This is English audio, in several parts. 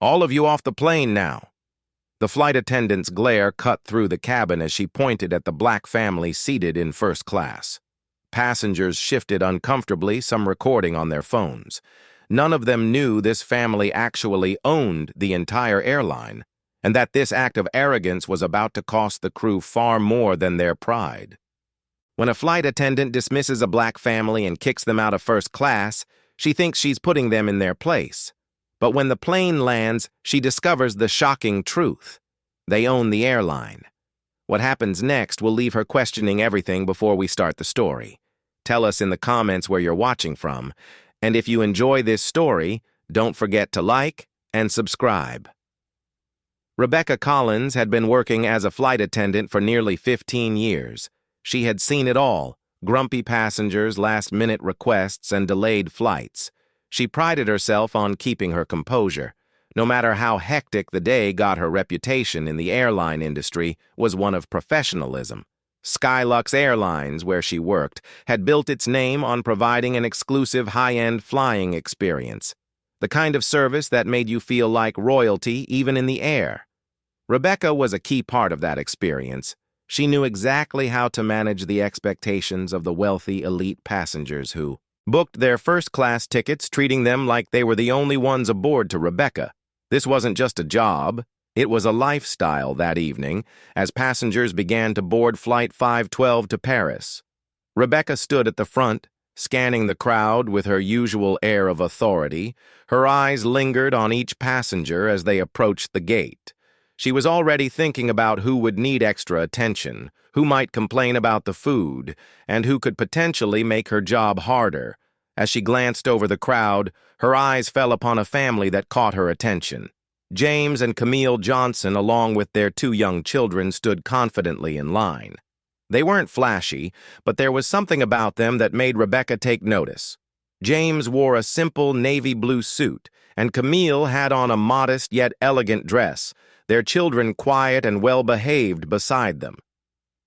All of you off the plane now." The flight attendant's glare cut through the cabin as she pointed at the black family seated in first class. Passengers shifted uncomfortably, some recording on their phones. None of them knew this family actually owned the entire airline, and that this act of arrogance was about to cost the crew far more than their pride. When a flight attendant dismisses a black family and kicks them out of first class, she thinks she's putting them in their place. But when the plane lands, she discovers the shocking truth. They own the airline. What happens next will leave her questioning everything before we start the story. Tell us in the comments where you're watching from, and if you enjoy this story, don't forget to like and subscribe. Rebecca Collins had been working as a flight attendant for nearly 15 years. She had seen it all: grumpy passengers, last-minute requests, and delayed flights. She prided herself on keeping her composure. No matter how hectic the day, got her reputation in the airline industry was one of professionalism. Skylux Airlines, where she worked, had built its name on providing an exclusive high-end flying experience, the kind of service that made you feel like royalty even in the air. Rebecca was a key part of that experience. She knew exactly how to manage the expectations of the wealthy elite passengers who booked their first-class tickets, treating them like they were the only ones aboard. To Rebecca, this wasn't just a job, it was a lifestyle that evening as passengers began to board Flight 512 to Paris. Rebecca stood at the front, scanning the crowd with her usual air of authority. Her eyes lingered on each passenger as they approached the gate. She was already thinking about who would need extra attention, who might complain about the food, and who could potentially make her job harder. As she glanced over the crowd, her eyes fell upon a family that caught her attention. James and Camille Johnson, along with their 2 young children, stood confidently in line. They weren't flashy, but there was something about them that made Rebecca take notice. James wore a simple navy blue suit, and Camille had on a modest yet elegant dress, their children quiet and well-behaved beside them.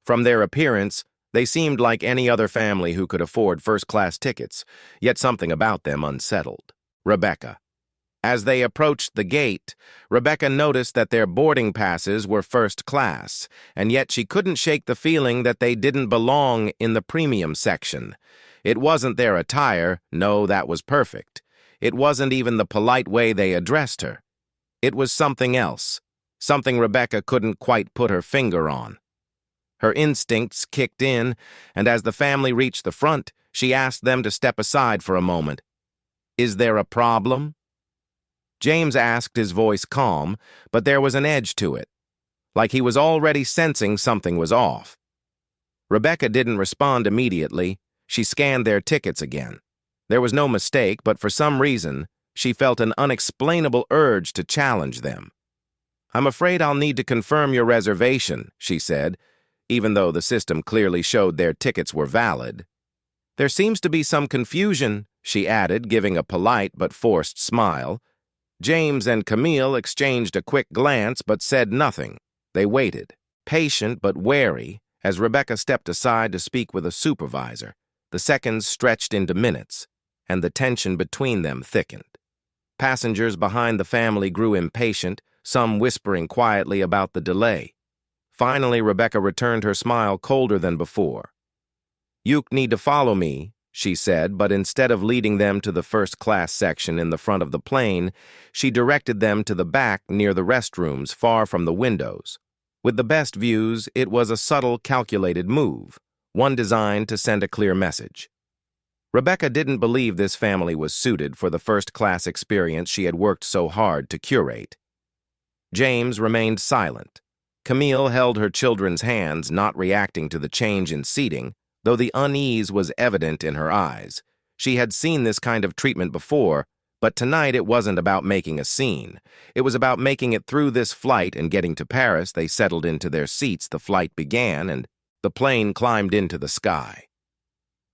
From their appearance, they seemed like any other family who could afford first-class tickets, yet something about them unsettled Rebecca. As they approached the gate, Rebecca noticed that their boarding passes were first class, and yet she couldn't shake the feeling that they didn't belong in the premium section. It wasn't their attire, no, that was perfect. It wasn't even the polite way they addressed her. It was something else, something Rebecca couldn't quite put her finger on. Her instincts kicked in, and as the family reached the front, she asked them to step aside for a moment. "Is there a problem?" James asked, his voice calm, but there was an edge to it, like he was already sensing something was off. Rebecca didn't respond immediately. She scanned their tickets again. There was no mistake, but for some reason, she felt an unexplainable urge to challenge them. "I'm afraid I'll need to confirm your reservation," she said, even though the system clearly showed their tickets were valid. "There seems to be some confusion," she added, giving a polite but forced smile. James and Camille exchanged a quick glance but said nothing. They waited, patient but wary, as Rebecca stepped aside to speak with a supervisor. The seconds stretched into minutes, and the tension between them thickened. Passengers behind the family grew impatient, some whispering quietly about the delay. Finally, Rebecca returned her smile colder than before. "You need to follow me," she said, but instead of leading them to the first-class section in the front of the plane, she directed them to the back near the restrooms, far from the windows. With the best views, it was a subtle, calculated move, one designed to send a clear message. Rebecca didn't believe this family was suited for the first-class experience she had worked so hard to curate. James remained silent. Camille held her children's hands, not reacting to the change in seating, though the unease was evident in her eyes. She had seen this kind of treatment before, but tonight it wasn't about making a scene. It was about making it through this flight and getting to Paris. They settled into their seats, the flight began, and the plane climbed into the sky.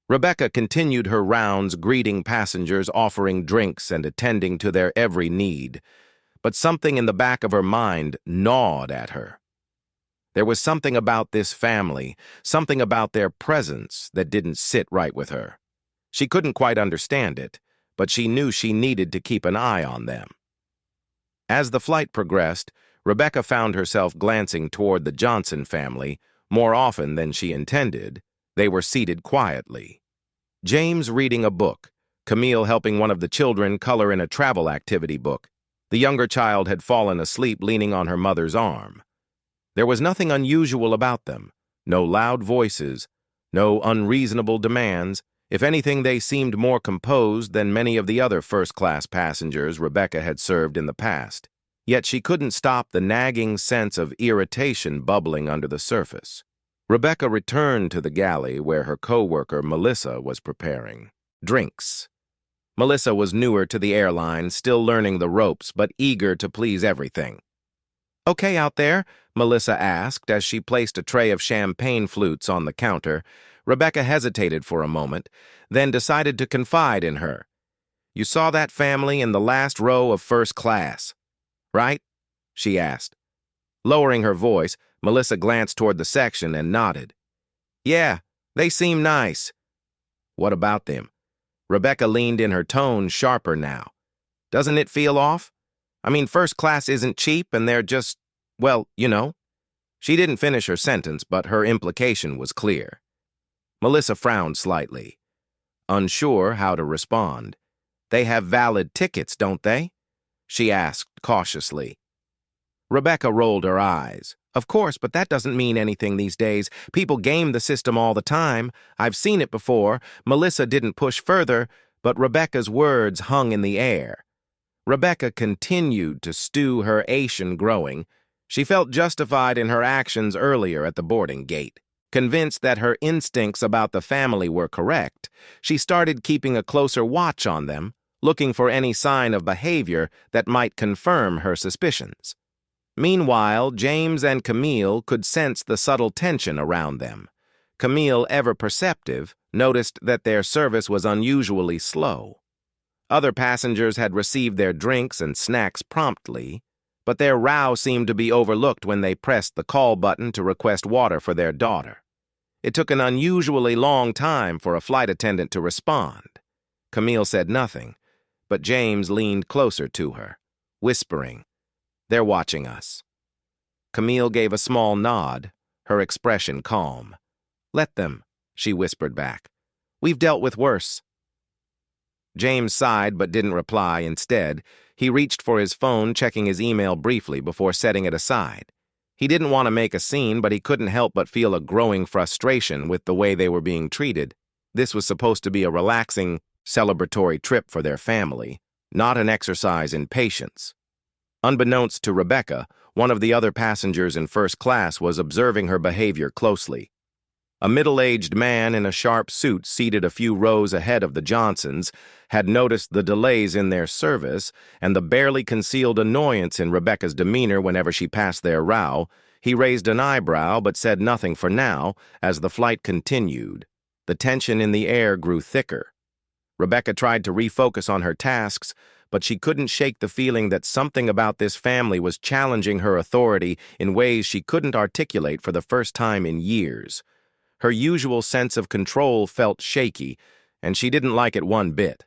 Rebecca continued her rounds, greeting passengers, offering drinks, and attending to their every need. But something in the back of her mind gnawed at her. There was something about this family, something about their presence that didn't sit right with her. She couldn't quite understand it, but she knew she needed to keep an eye on them. As the flight progressed, Rebecca found herself glancing toward the Johnson family more often than she intended. They were seated quietly. James reading a book, Camille helping one of the children color in a travel activity book. The younger child had fallen asleep leaning on her mother's arm. There was nothing unusual about them, no loud voices, no unreasonable demands. If anything, they seemed more composed than many of the other first-class passengers Rebecca had served in the past. Yet she couldn't stop the nagging sense of irritation bubbling under the surface. Rebecca returned to the galley where her co-worker Melissa was preparing drinks. Melissa was newer to the airline, still learning the ropes, but eager to please everything. "Okay out there?" Melissa asked as she placed a tray of champagne flutes on the counter. Rebecca hesitated for a moment, then decided to confide in her. "You saw that family in the last row of first class, right?" she asked. Lowering her voice, Melissa glanced toward the section and nodded. "Yeah, they seem nice." "What about them?" Rebecca leaned in, her tone sharper now. "Doesn't it feel off? I mean, first class isn't cheap and they're just, well, you know." She didn't finish her sentence, but her implication was clear. Melissa frowned slightly, unsure how to respond. "They have valid tickets, don't they?" she asked cautiously. Rebecca rolled her eyes. "Of course, but that doesn't mean anything these days. People game the system all the time. I've seen it before." Melissa didn't push further, but Rebecca's words hung in the air. Rebecca continued to stew, her elation growing. She felt justified in her actions earlier at the boarding gate. Convinced that her instincts about the family were correct, she started keeping a closer watch on them, looking for any sign of behavior that might confirm her suspicions. Meanwhile, James and Camille could sense the subtle tension around them. Camille, ever perceptive, noticed that their service was unusually slow. Other passengers had received their drinks and snacks promptly, but their row seemed to be overlooked when they pressed the call button to request water for their daughter. It took an unusually long time for a flight attendant to respond. Camille said nothing, but James leaned closer to her, whispering, "They're watching us." Camille gave a small nod, her expression calm. "Let them," she whispered back. "We've dealt with worse." James sighed but didn't reply. Instead, he reached for his phone, checking his email briefly before setting it aside. He didn't want to make a scene, but he couldn't help but feel a growing frustration with the way they were being treated. This was supposed to be a relaxing, celebratory trip for their family, not an exercise in patience. Unbeknownst to Rebecca, one of the other passengers in first class was observing her behavior closely. A middle-aged man in a sharp suit seated a few rows ahead of the Johnsons had noticed the delays in their service and the barely concealed annoyance in Rebecca's demeanor whenever she passed their row. He raised an eyebrow but said nothing for now as the flight continued. The tension in the air grew thicker. Rebecca tried to refocus on her tasks, but she couldn't shake the feeling that something about this family was challenging her authority in ways she couldn't articulate for the first time in years. Her usual sense of control felt shaky, and she didn't like it one bit.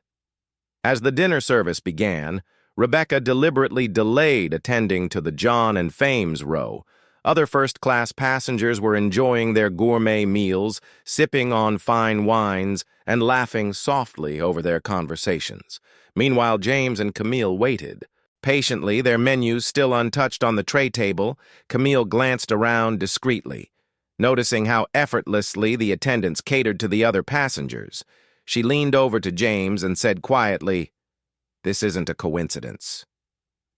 As the dinner service began, Rebecca deliberately delayed attending to the John and Fames row. Other first-class passengers were enjoying their gourmet meals, sipping on fine wines, and laughing softly over their conversations. Meanwhile, James and Camille waited. Patiently, their menus still untouched on the tray table, Camille glanced around discreetly. Noticing how effortlessly the attendants catered to the other passengers, she leaned over to James and said quietly, "This isn't a coincidence."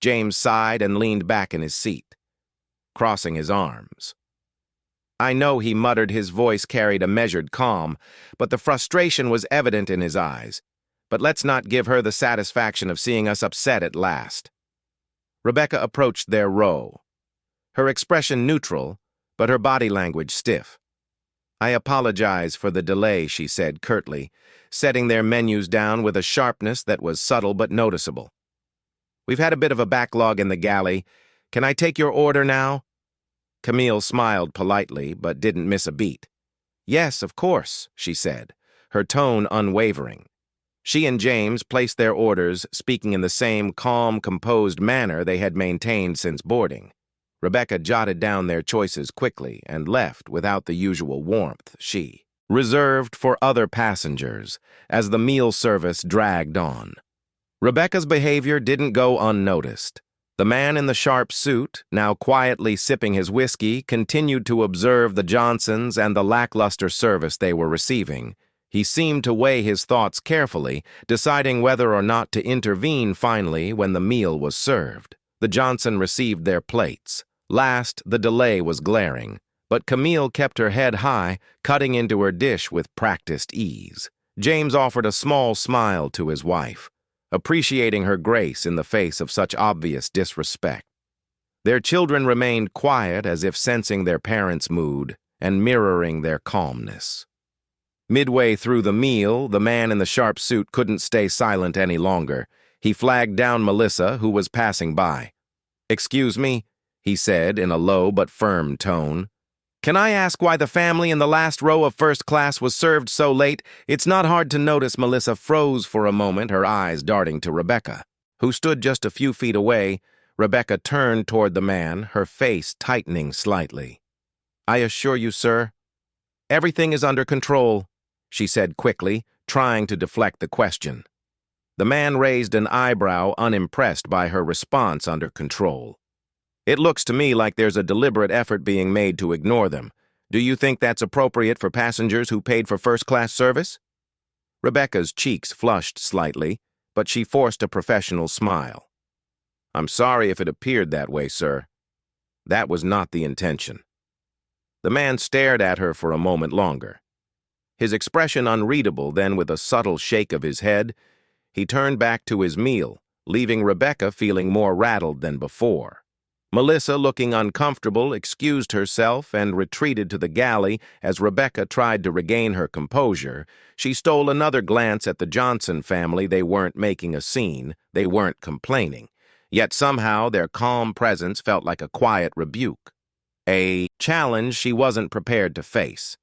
James sighed and leaned back in his seat, crossing his arms. "I know," he muttered. His voice carried a measured calm, but the frustration was evident in his eyes. "But let's not give her the satisfaction of seeing us upset at last." Rebecca approached their row, her expression neutral, but her body language stiff. "I apologize for the delay," she said curtly, setting their menus down with a sharpness that was subtle but noticeable. "We've had a bit of a backlog in the galley. Can I take your order now?" Camille smiled politely, but didn't miss a beat. "Yes, of course," she said, her tone unwavering. She and James placed their orders, speaking in the same calm, composed manner they had maintained since boarding. Rebecca jotted down their choices quickly and left without the usual warmth she reserved for other passengers as the meal service dragged on. Rebecca's behavior didn't go unnoticed. The man in the sharp suit, now quietly sipping his whiskey, continued to observe the Johnsons and the lackluster service they were receiving. He seemed to weigh his thoughts carefully, deciding whether or not to intervene finally when the meal was served. The Johnson received their plates. Last, the delay was glaring, but Camille kept her head high, cutting into her dish with practiced ease. James offered a small smile to his wife, appreciating her grace in the face of such obvious disrespect. Their children remained quiet as if sensing their parents' mood and mirroring their calmness. Midway through the meal, the man in the sharp suit couldn't stay silent any longer. He flagged down Melissa, who was passing by. "Excuse me," he said in a low but firm tone. "Can I ask why the family in the last row of first class was served so late?" It's not hard to notice Melissa froze for a moment, her eyes darting to Rebecca, who stood just a few feet away. Rebecca turned toward the man, her face tightening slightly. "I assure you, sir, everything is under control," she said quickly, trying to deflect the question. The man raised an eyebrow, unimpressed by her response under control. "It looks to me like there's a deliberate effort being made to ignore them. Do you think that's appropriate for passengers who paid for first-class service?" Rebecca's cheeks flushed slightly, but she forced a professional smile. "I'm sorry if it appeared that way, sir. That was not the intention." The man stared at her for a moment longer, his expression unreadable. Then, with a subtle shake of his head, he turned back to his meal, leaving Rebecca feeling more rattled than before. Melissa, looking uncomfortable, excused herself and retreated to the galley as Rebecca tried to regain her composure. She stole another glance at the Johnson family. They weren't making a scene, they weren't complaining. Yet somehow their calm presence felt like a quiet rebuke, a challenge she wasn't prepared to face.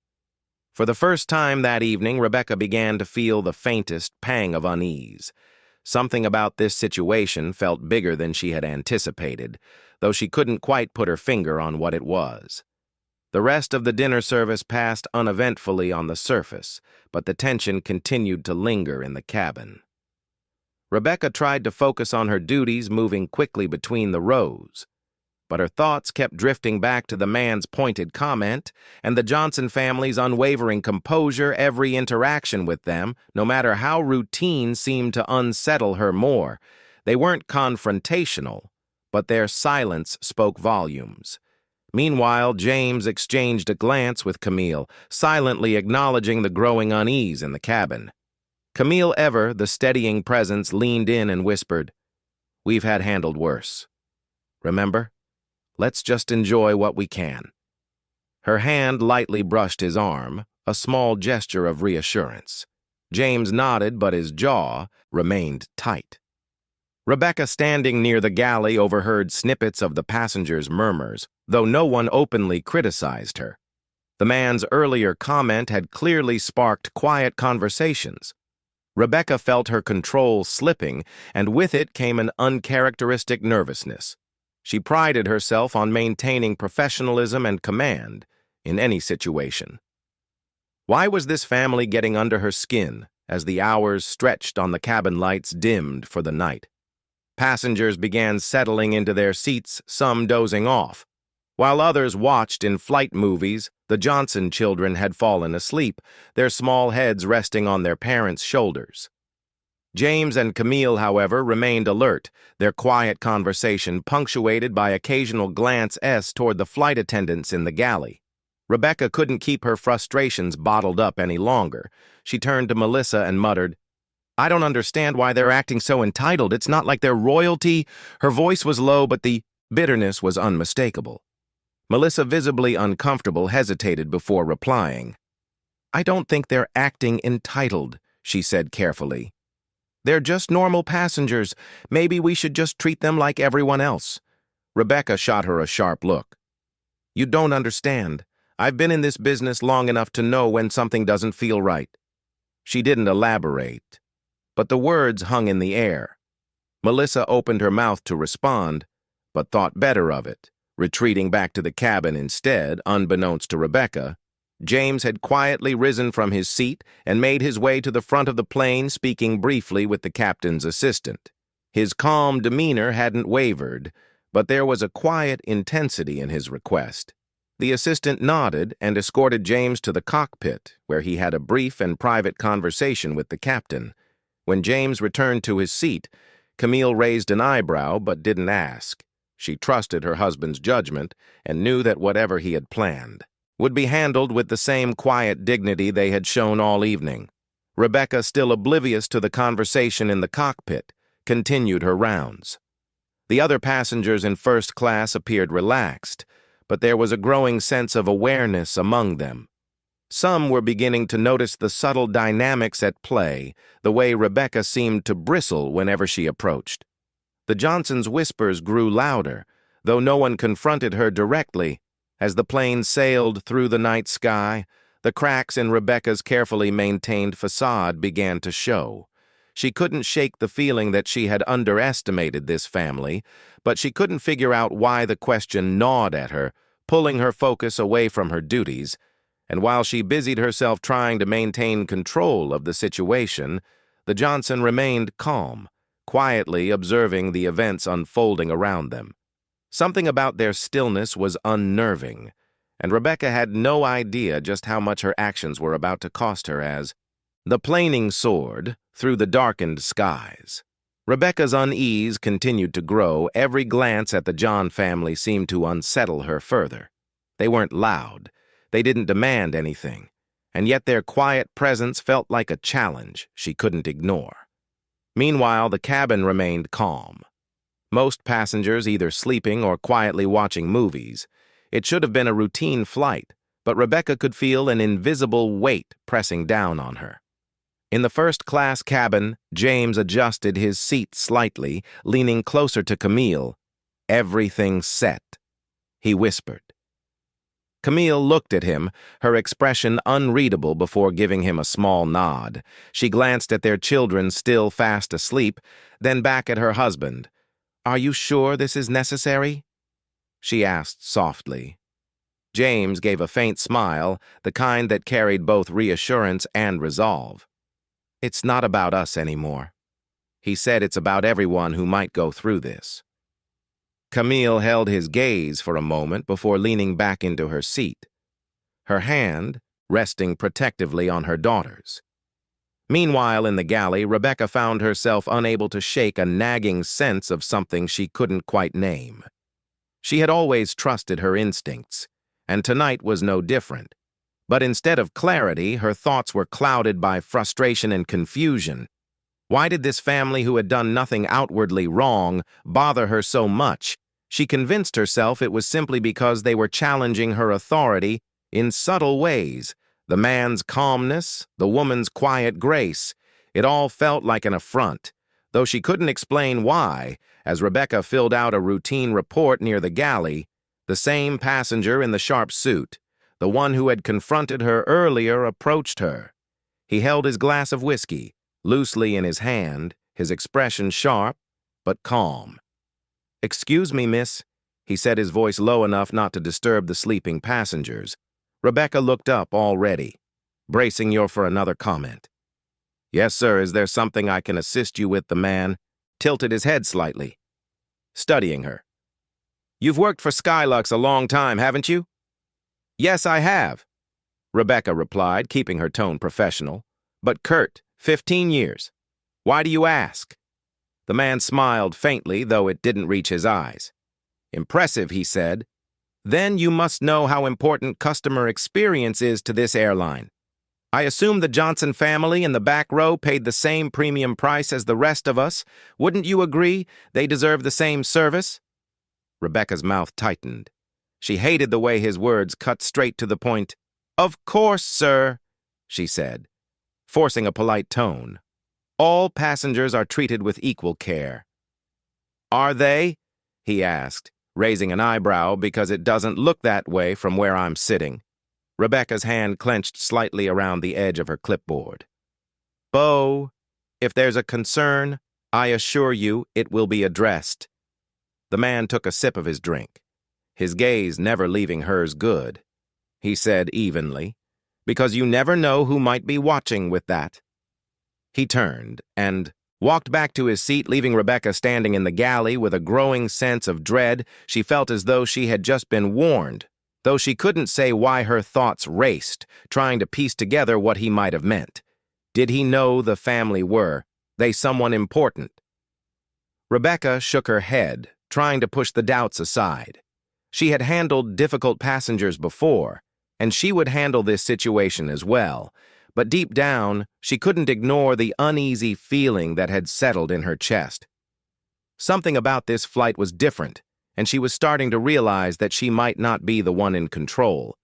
For the first time that evening, Rebecca began to feel the faintest pang of unease. Something about this situation felt bigger than she had anticipated, though she couldn't quite put her finger on what it was. The rest of the dinner service passed uneventfully on the surface, but the tension continued to linger in the cabin. Rebecca tried to focus on her duties, moving quickly between the rows, but her thoughts kept drifting back to the man's pointed comment and the Johnson family's unwavering composure. Every interaction with them, no matter how routine, seemed to unsettle her more. They weren't confrontational, but their silence spoke volumes. Meanwhile, James exchanged a glance with Camille, silently acknowledging the growing unease in the cabin. Camille, ever the steadying presence, leaned in and whispered, "We've had handled worse. Remember? Let's just enjoy what we can." Her hand lightly brushed his arm, a small gesture of reassurance. James nodded, but his jaw remained tight. Rebecca, standing near the galley, overheard snippets of the passengers' murmurs, though no one openly criticized her. The man's earlier comment had clearly sparked quiet conversations. Rebecca felt her control slipping, and with it came an uncharacteristic nervousness. She prided herself on maintaining professionalism and command in any situation. Why was this family getting under her skin as the hours stretched on the cabin lights dimmed for the night? Passengers began settling into their seats, some dozing off. While others watched in flight movies, the Johnson children had fallen asleep, their small heads resting on their parents' shoulders. James and Camille, however, remained alert, their quiet conversation punctuated by occasional glances toward the flight attendants in the galley. Rebecca couldn't keep her frustrations bottled up any longer. She turned to Melissa and muttered, "I don't understand why they're acting so entitled. It's not like they're royalty." Her voice was low, but the bitterness was unmistakable. Melissa, visibly uncomfortable, hesitated before replying. "I don't think they're acting entitled," she said carefully. "They're just normal passengers. Maybe we should just treat them like everyone else." Rebecca shot her a sharp look. "You don't understand. I've been in this business long enough to know when something doesn't feel right." She didn't elaborate, but the words hung in the air. Melissa opened her mouth to respond, but thought better of it. Retreating back to the cabin instead, unbeknownst to Rebecca, James had quietly risen from his seat and made his way to the front of the plane, speaking briefly with the captain's assistant. His calm demeanor hadn't wavered, but there was a quiet intensity in his request. The assistant nodded and escorted James to the cockpit, where he had a brief and private conversation with the captain. When James returned to his seat, Camille raised an eyebrow but didn't ask. She trusted her husband's judgment and knew that whatever he had planned would be handled with the same quiet dignity they had shown all evening. Rebecca, still oblivious to the conversation in the cockpit, continued her rounds. The other passengers in first class appeared relaxed, but there was a growing sense of awareness among them. Some were beginning to notice the subtle dynamics at play, the way Rebecca seemed to bristle whenever she approached. The Johnsons' whispers grew louder, though no one confronted her directly. As the plane sailed through the night sky, the cracks in Rebecca's carefully maintained facade began to show. She couldn't shake the feeling that she had underestimated this family, but she couldn't figure out why the question gnawed at her, pulling her focus away from her duties. And while she busied herself trying to maintain control of the situation, the Johnson remained calm, quietly observing the events unfolding around them. Something about their stillness was unnerving, and Rebecca had no idea just how much her actions were about to cost her as the planing soared through the darkened skies. Rebecca's unease continued to grow. Every glance at the John family seemed to unsettle her further. They weren't loud. They didn't demand anything, and yet their quiet presence felt like a challenge she couldn't ignore. Meanwhile, the cabin remained calm. Most passengers either sleeping or quietly watching movies. It should have been a routine flight, but Rebecca could feel an invisible weight pressing down on her. In the first-class cabin, James adjusted his seat slightly, leaning closer to Camille. "Everything's set," he whispered. Camille looked at him, her expression unreadable before giving him a small nod. She glanced at their children still fast asleep, then back at her husband. "Are you sure this is necessary?" she asked softly. James gave a faint smile, the kind that carried both reassurance and resolve. "It's not about us anymore," he said. "It's about everyone who might go through this." Camille held his gaze for a moment before leaning back into her seat, her hand resting protectively on her daughter's. Meanwhile, in the galley, Rebecca found herself unable to shake a nagging sense of something she couldn't quite name. She had always trusted her instincts, and tonight was no different. But instead of clarity, her thoughts were clouded by frustration and confusion. Why did this family, who had done nothing outwardly wrong, bother her so much? She convinced herself it was simply because they were challenging her authority in subtle ways. The man's calmness, the woman's quiet grace. It all felt like an affront, though she couldn't explain why. As Rebecca filled out a routine report near the galley, the same passenger in the sharp suit, the one who had confronted her earlier, approached her. He held his glass of whiskey loosely in his hand, his expression sharp but calm. "Excuse me, miss," he said, his voice low enough not to disturb the sleeping passengers. Rebecca looked up already, bracing for another comment. "Yes, sir, is there something I can assist you with?" The man tilted his head slightly, studying her. "You've worked for Skylux a long time, haven't you?" "Yes, I have," Rebecca replied, keeping her tone professional. "But Kurt, 15 years. Why do you ask?" The man smiled faintly, though it didn't reach his eyes. "Impressive," he said. "Then you must know how important customer experience is to this airline. I assume the Johnson family in the back row paid the same premium price as the rest of us. Wouldn't you agree they deserve the same service?" Rebecca's mouth tightened. She hated the way his words cut straight to the point. "Of course, sir," she said, forcing a polite tone. "All passengers are treated with equal care." "Are they?" he asked, raising an eyebrow, "because it doesn't look that way from where I'm sitting." Rebecca's hand clenched slightly around the edge of her clipboard. "Bo," If there's a concern, I assure you it will be addressed. The man took a sip of his drink, his gaze never leaving hers. Good, he said evenly, because you never know who might be watching with that. He turned and walked back to his seat, leaving Rebecca standing in the galley with a growing sense of dread. She felt as though she had just been warned, though she couldn't say why. Her thoughts raced, trying to piece together what he might have meant. Did he know the family? Were they someone important? Rebecca shook her head, trying to push the doubts aside. She had handled difficult passengers before, and she would handle this situation as well. But deep down, she couldn't ignore the uneasy feeling that had settled in her chest. Something about this flight was different, and she was starting to realize that she might not be the one in control.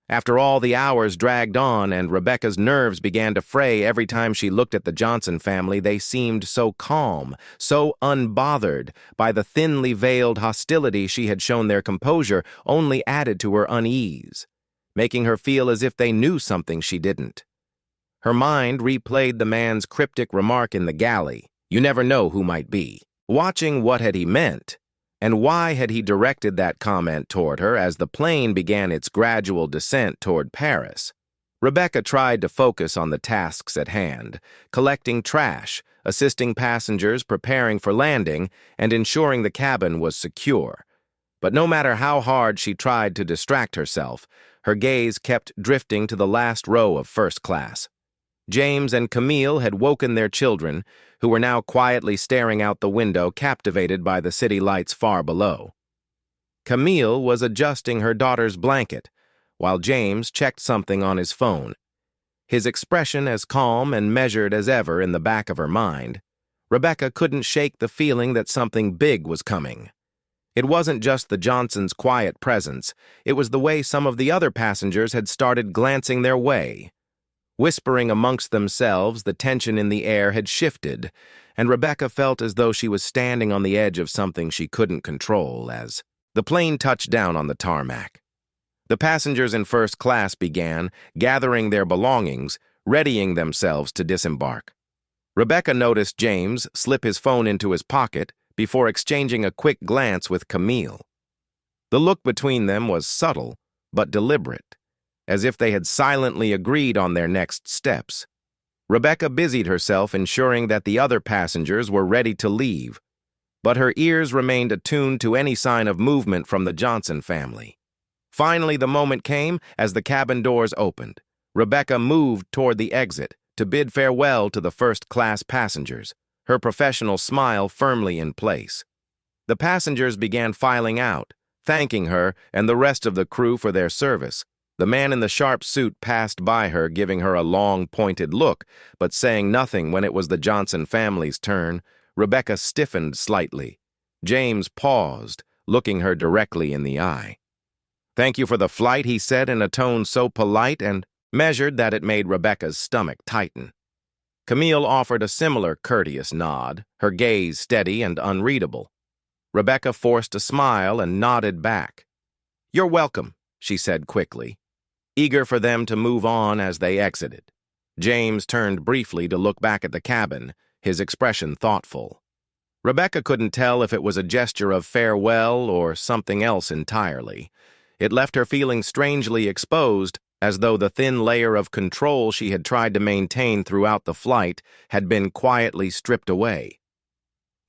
After all, the hours dragged on, and Rebecca's nerves began to fray every time she looked at the Johnson family. They seemed so calm, so unbothered by the thinly veiled hostility she had shown. Their composure only added to her unease, making her feel as if they knew something she didn't. Her mind replayed the man's cryptic remark in the galley. You never know who might be watching. What had he meant? And why had he directed that comment toward her as the plane began its gradual descent toward Paris? Rebecca tried to focus on the tasks at hand, collecting trash, assisting passengers preparing for landing, and ensuring the cabin was secure. But no matter how hard she tried to distract herself, her gaze kept drifting to the last row of first class. James and Camille had woken their children, who were now quietly staring out the window, captivated by the city lights far below. Camille was adjusting her daughter's blanket, while James checked something on his phone, his expression as calm and measured as ever in the back of her mind. Rebecca couldn't shake the feeling that something big was coming. It wasn't just the Johnsons' quiet presence, it was the way some of the other passengers had started glancing their way. Whispering amongst themselves, the tension in the air had shifted, and Rebecca felt as though she was standing on the edge of something she couldn't control as the plane touched down on the tarmac. The passengers in first class began gathering their belongings, readying themselves to disembark. Rebecca noticed James slip his phone into his pocket before exchanging a quick glance with Camille. The look between them was subtle but deliberate, as if they had silently agreed on their next steps. Rebecca busied herself ensuring that the other passengers were ready to leave, but her ears remained attuned to any sign of movement from the Johnson family. Finally, the moment came as the cabin doors opened. Rebecca moved toward the exit to bid farewell to the first-class passengers, her professional smile firmly in place. The passengers began filing out, thanking her and the rest of the crew for their service. The man in the sharp suit passed by her, giving her a long, pointed look, but saying nothing. When it was the Johnson family's turn, Rebecca stiffened slightly. James paused, looking her directly in the eye. "Thank you for the flight," he said in a tone so polite and measured that it made Rebecca's stomach tighten. Camille offered a similar courteous nod, her gaze steady and unreadable. Rebecca forced a smile and nodded back. "You're welcome," she said quickly, eager for them to move on as they exited. James turned briefly to look back at the cabin, his expression thoughtful. Rebecca couldn't tell if it was a gesture of farewell or something else entirely. It left her feeling strangely exposed, as though the thin layer of control she had tried to maintain throughout the flight had been quietly stripped away.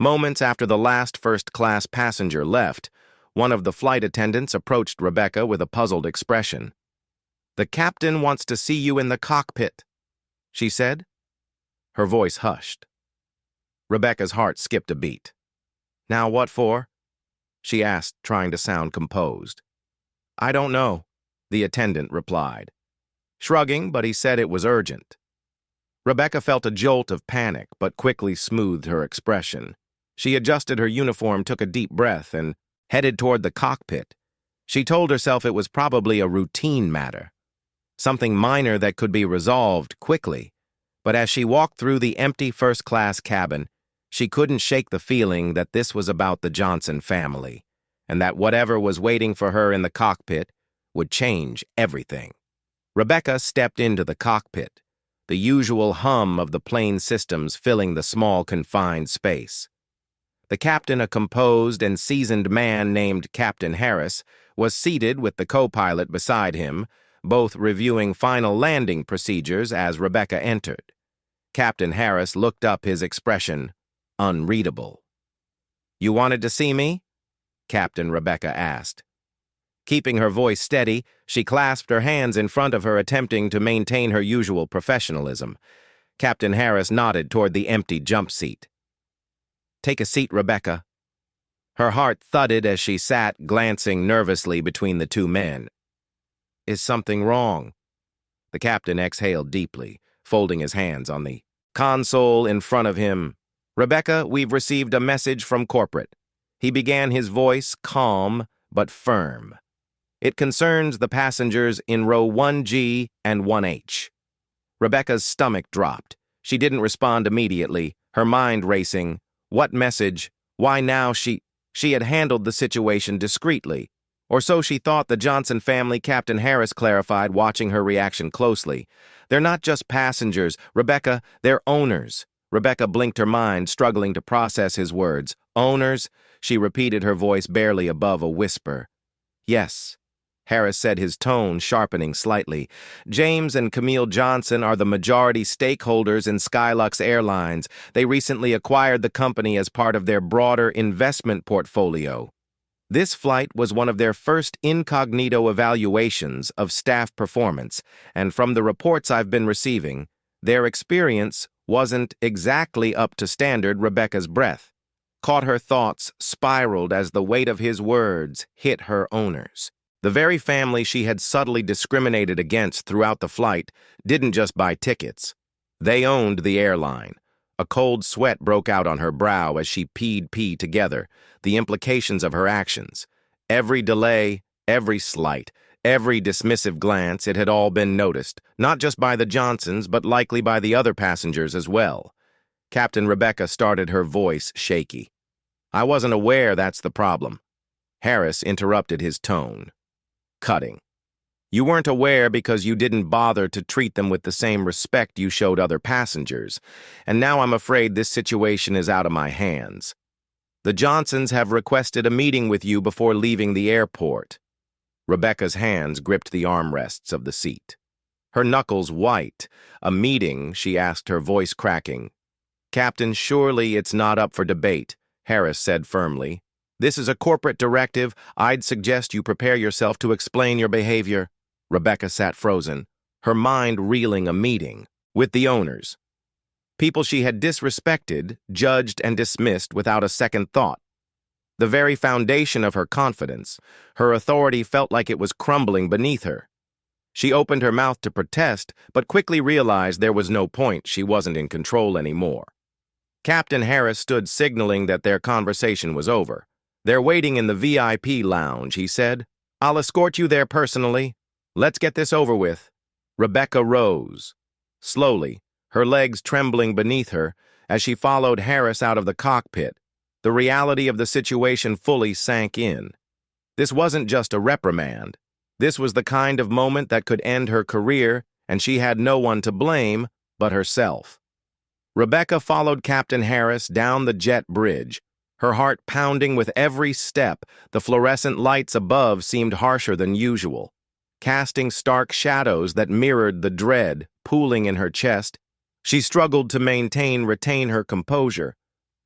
Moments after the last first-class passenger left, one of the flight attendants approached Rebecca with a puzzled expression. "The captain wants to see you in the cockpit," she said. Her voice hushed. Rebecca's heart skipped a beat. "Now what for?" she asked, trying to sound composed. "I don't know," the attendant replied, shrugging, but he said it was urgent. Rebecca felt a jolt of panic, but quickly smoothed her expression. She adjusted her uniform, took a deep breath, and headed toward the cockpit. She told herself it was probably a routine matter, something minor that could be resolved quickly. But as she walked through the empty first-class cabin, she couldn't shake the feeling that this was about the Johnson family, and that whatever was waiting for her in the cockpit would change everything. Rebecca stepped into the cockpit, the usual hum of the plane systems filling the small confined space. The captain, a composed and seasoned man named Captain Harris, was seated with the co-pilot beside him, both reviewing final landing procedures as Rebecca entered. Captain Harris looked up, his expression unreadable. "You wanted to see me?" Captain Rebecca asked. Keeping her voice steady, she clasped her hands in front of her, attempting to maintain her usual professionalism. Captain Harris nodded toward the empty jump seat. "Take a seat, Rebecca." Her heart thudded as she sat, glancing nervously between the two men. "Is something wrong?" The captain exhaled deeply, folding his hands on the console in front of him. "Rebecca, we've received a message from corporate." He began, his voice calm but firm. "It concerns the passengers in row 1G and 1H. Rebecca's stomach dropped. She didn't respond immediately, her mind racing. What message? Why now? She had handled the situation discreetly. Or so she thought. The Johnson family, Captain Harris clarified, watching her reaction closely. "They're not just passengers, Rebecca, they're owners." Rebecca blinked her mind, struggling to process his words. "Owners?" She repeated, her voice barely above a whisper. "Yes," Harris said, his tone sharpening slightly. "James and Camille Johnson are the majority stakeholders in Skylux Airlines. They recently acquired the company as part of their broader investment portfolio. This flight was one of their first incognito evaluations of staff performance, and from the reports I've been receiving, their experience wasn't exactly up to standard." Rebecca's breath caught, her thoughts spiraled as the weight of his words hit her owners. The very family she had subtly discriminated against throughout the flight didn't just buy tickets. They owned the airline. A cold sweat broke out on her brow as she peed together, the implications of her actions. Every delay, every slight, every dismissive glance, it had all been noticed, not just by the Johnsons, but likely by the other passengers as well. Captain Rebecca started, her voice shaky. "I wasn't aware that's the problem." Harris interrupted, his tone cutting. "You weren't aware because you didn't bother to treat them with the same respect you showed other passengers, and now I'm afraid this situation is out of my hands. The Johnsons have requested a meeting with you before leaving the airport." Rebecca's hands gripped the armrests of the seat, her knuckles white. "A meeting?" she asked, her voice cracking. "Captain, surely it's not up for debate," Harris said firmly. "This is a corporate directive. I'd suggest you prepare yourself to explain your behavior." Rebecca sat frozen, her mind reeling. A meeting with the owners. People she had disrespected, judged, and dismissed without a second thought. The very foundation of her confidence, her authority, felt like it was crumbling beneath her. She opened her mouth to protest, but quickly realized there was no point. She wasn't in control anymore. Captain Harris stood, signaling that their conversation was over. "They're waiting in the VIP lounge," he said. "I'll escort you there personally. Let's get this over with." Rebecca rose, slowly, her legs trembling beneath her, as she followed Harris out of the cockpit. The reality of the situation fully sank in. This wasn't just a reprimand. This was the kind of moment that could end her career, and she had no one to blame but herself. Rebecca followed Captain Harris down the jet bridge, her heart pounding with every step. The fluorescent lights above seemed harsher than usual, casting stark shadows that mirrored the dread pooling in her chest. She struggled to retain her composure,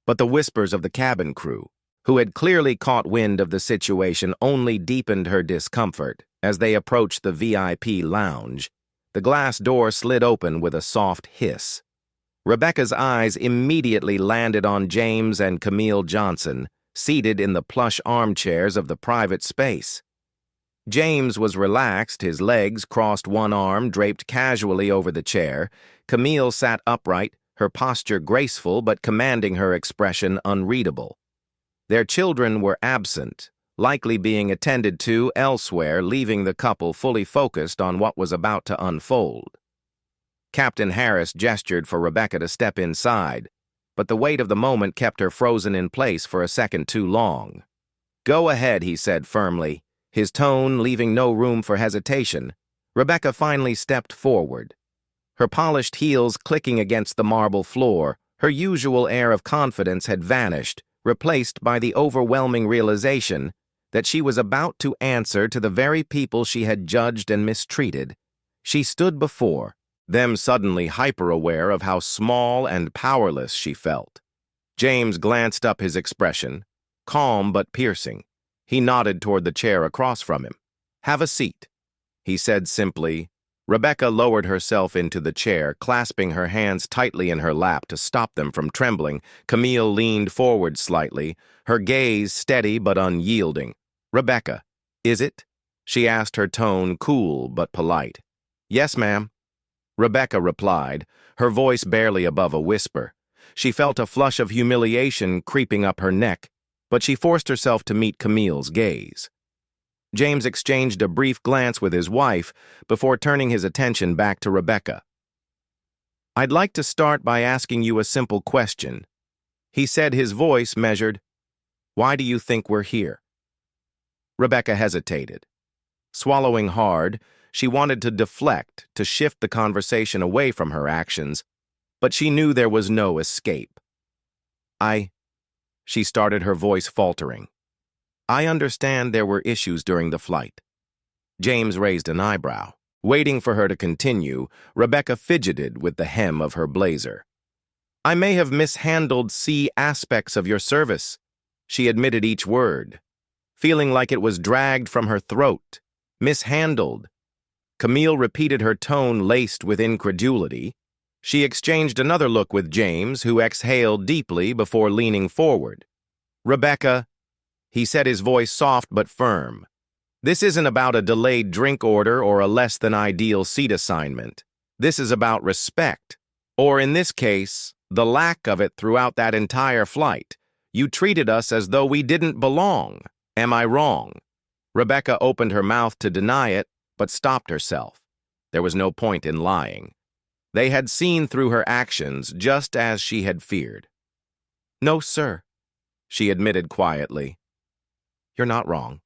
but the whispers of the cabin crew, who had clearly caught wind of the situation, only deepened her discomfort. As they approached the VIP lounge, the glass door slid open with a soft hiss. Rebecca's eyes immediately landed on James and Camille Johnson, seated in the plush armchairs of the private space. James was relaxed, his legs crossed, one arm draped casually over the chair. Camille sat upright, her posture graceful but commanding, her expression unreadable. Their children were absent, likely being attended to elsewhere, leaving the couple fully focused on what was about to unfold. Captain Harris gestured for Rebecca to step inside, but the weight of the moment kept her frozen in place for a second too long. "Go ahead," he said firmly, his tone leaving no room for hesitation. Rebecca finally stepped forward, Her polished heels clicking against the marble floor, her usual air of confidence had vanished, replaced by the overwhelming realization that she was about to answer to the very people she had judged and mistreated. She stood before them, suddenly hyper-aware of how small and powerless she felt. James glanced up, his expression calm but piercing. He nodded toward the chair across from him. "Have a seat," he said simply. Rebecca lowered herself into the chair, clasping her hands tightly in her lap to stop them from trembling. Camille leaned forward slightly, her gaze steady but unyielding. "Rebecca, is it?" she asked, her tone cool but polite. "Yes, ma'am," Rebecca replied, her voice barely above a whisper. She felt a flush of humiliation creeping up her neck, but she forced herself to meet Camille's gaze. James exchanged a brief glance with his wife before turning his attention back to Rebecca. "I'd like to start by asking you a simple question," he said, his voice measured. "Why do you think we're here?" Rebecca hesitated. Swallowing hard, she wanted to deflect, to shift the conversation away from her actions, but she knew there was no escape. She started, her voice faltering. "I understand there were issues during the flight." James raised an eyebrow. Waiting for her to continue, Rebecca fidgeted with the hem of her blazer. "I may have mishandled aspects of your service," she admitted each word, feeling like it was dragged from her throat. "Mishandled." Camille repeated, her tone laced with incredulity. She exchanged another look with James, who exhaled deeply before leaning forward. "Rebecca," he said, his voice soft but firm, "this isn't about a delayed drink order or a less-than-ideal seat assignment. This is about respect, or in this case, the lack of it throughout that entire flight. You treated us as though we didn't belong. Am I wrong?" Rebecca opened her mouth to deny it, but stopped herself. There was no point in lying. They had seen through her actions just as she had feared. "No, sir," she admitted quietly. "You're not wrong."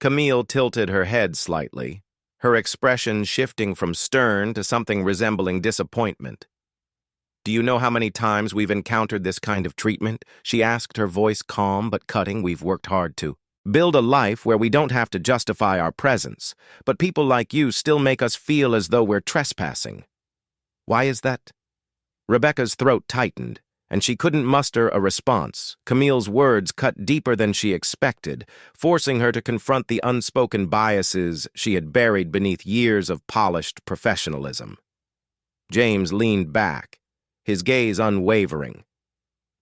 Camille tilted her head slightly, her expression shifting from stern to something resembling disappointment. "Do you know how many times we've encountered this kind of treatment?" she asked, her voice calm but cutting. "We've worked hard to build a life where we don't have to justify our presence, but people like you still make us feel as though we're trespassing. Why is that?" Rebecca's throat tightened, and she couldn't muster a response. Camille's words cut deeper than she expected, forcing her to confront the unspoken biases she had buried beneath years of polished professionalism. James leaned back, his gaze unwavering.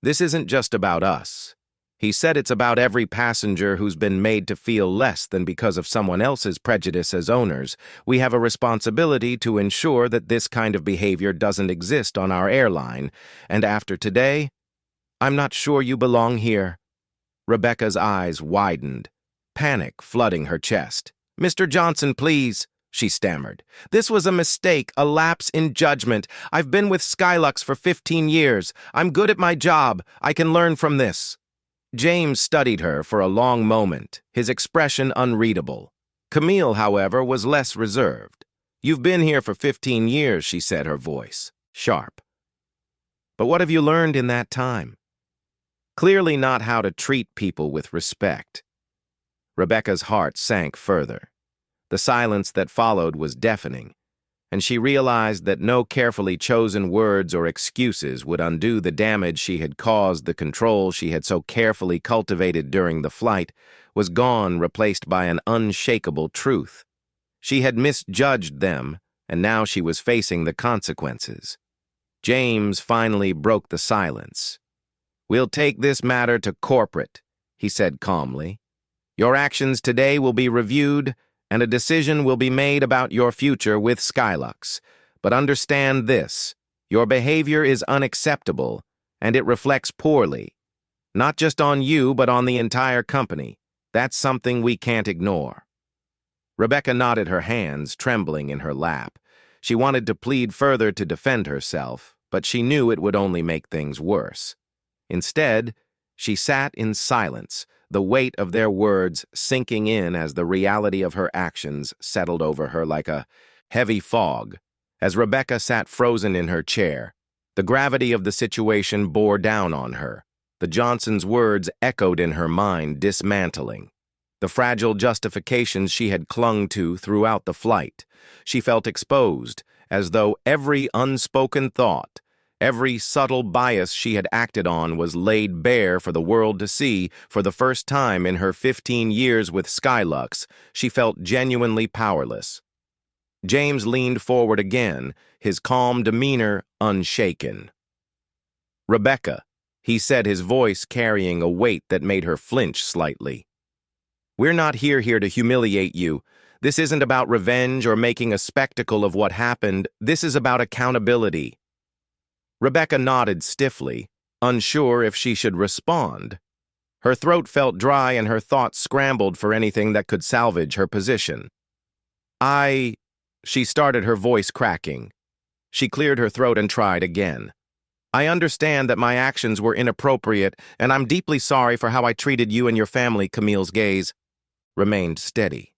"This isn't just about us," he said. "It's about every passenger who's been made to feel less than because of someone else's prejudice. As owners, we have a responsibility to ensure that this kind of behavior doesn't exist on our airline, and after today, I'm not sure you belong here." Rebecca's eyes widened, panic flooding her chest. "Mr. Johnson, please," she stammered. "This was a mistake, a lapse in judgment. I've been with Skylux for 15 years. I'm good at my job. I can learn from this." James studied her for a long moment, his expression unreadable. Camille, however, was less reserved. "You've been here for 15 years, she said, her voice sharp. "But what have you learned in that time?" "Clearly not how to treat people with respect." Rebecca's heart sank further. The silence that followed was deafening, and she realized that no carefully chosen words or excuses would undo the damage she had caused. The control she had so carefully cultivated during the flight was gone, replaced by an unshakable truth. She had misjudged them, and now she was facing the consequences. James finally broke the silence. "We'll take this matter to corporate," he said calmly. "Your actions today will be reviewed, and a decision will be made about your future with Skylux. But understand this, your behavior is unacceptable, and it reflects poorly, not just on you, but on the entire company. That's something we can't ignore." Rebecca nodded, her hands trembling in her lap. She wanted to plead further to defend herself, but she knew it would only make things worse. Instead, she sat in silence, the weight of their words sinking in as the reality of her actions settled over her like a heavy fog. As Rebecca sat frozen in her chair, the gravity of the situation bore down on her. The Johnsons' words echoed in her mind, dismantling the fragile justifications she had clung to throughout the flight. She felt exposed, as though every unspoken thought, every subtle bias she had acted on was laid bare for the world to see. For the first time in her 15 years with Skylux, she felt genuinely powerless. James leaned forward again, his calm demeanor unshaken. "Rebecca," he said, his voice carrying a weight that made her flinch slightly. "We're not here to humiliate you. This isn't about revenge or making a spectacle of what happened. This is about accountability." Rebecca nodded stiffly, unsure if she should respond. Her throat felt dry and her thoughts scrambled for anything that could salvage her position. She started, her voice cracking. She cleared her throat and tried again. "I understand that my actions were inappropriate, and I'm deeply sorry for how I treated you and your family." Camille's gaze remained steady,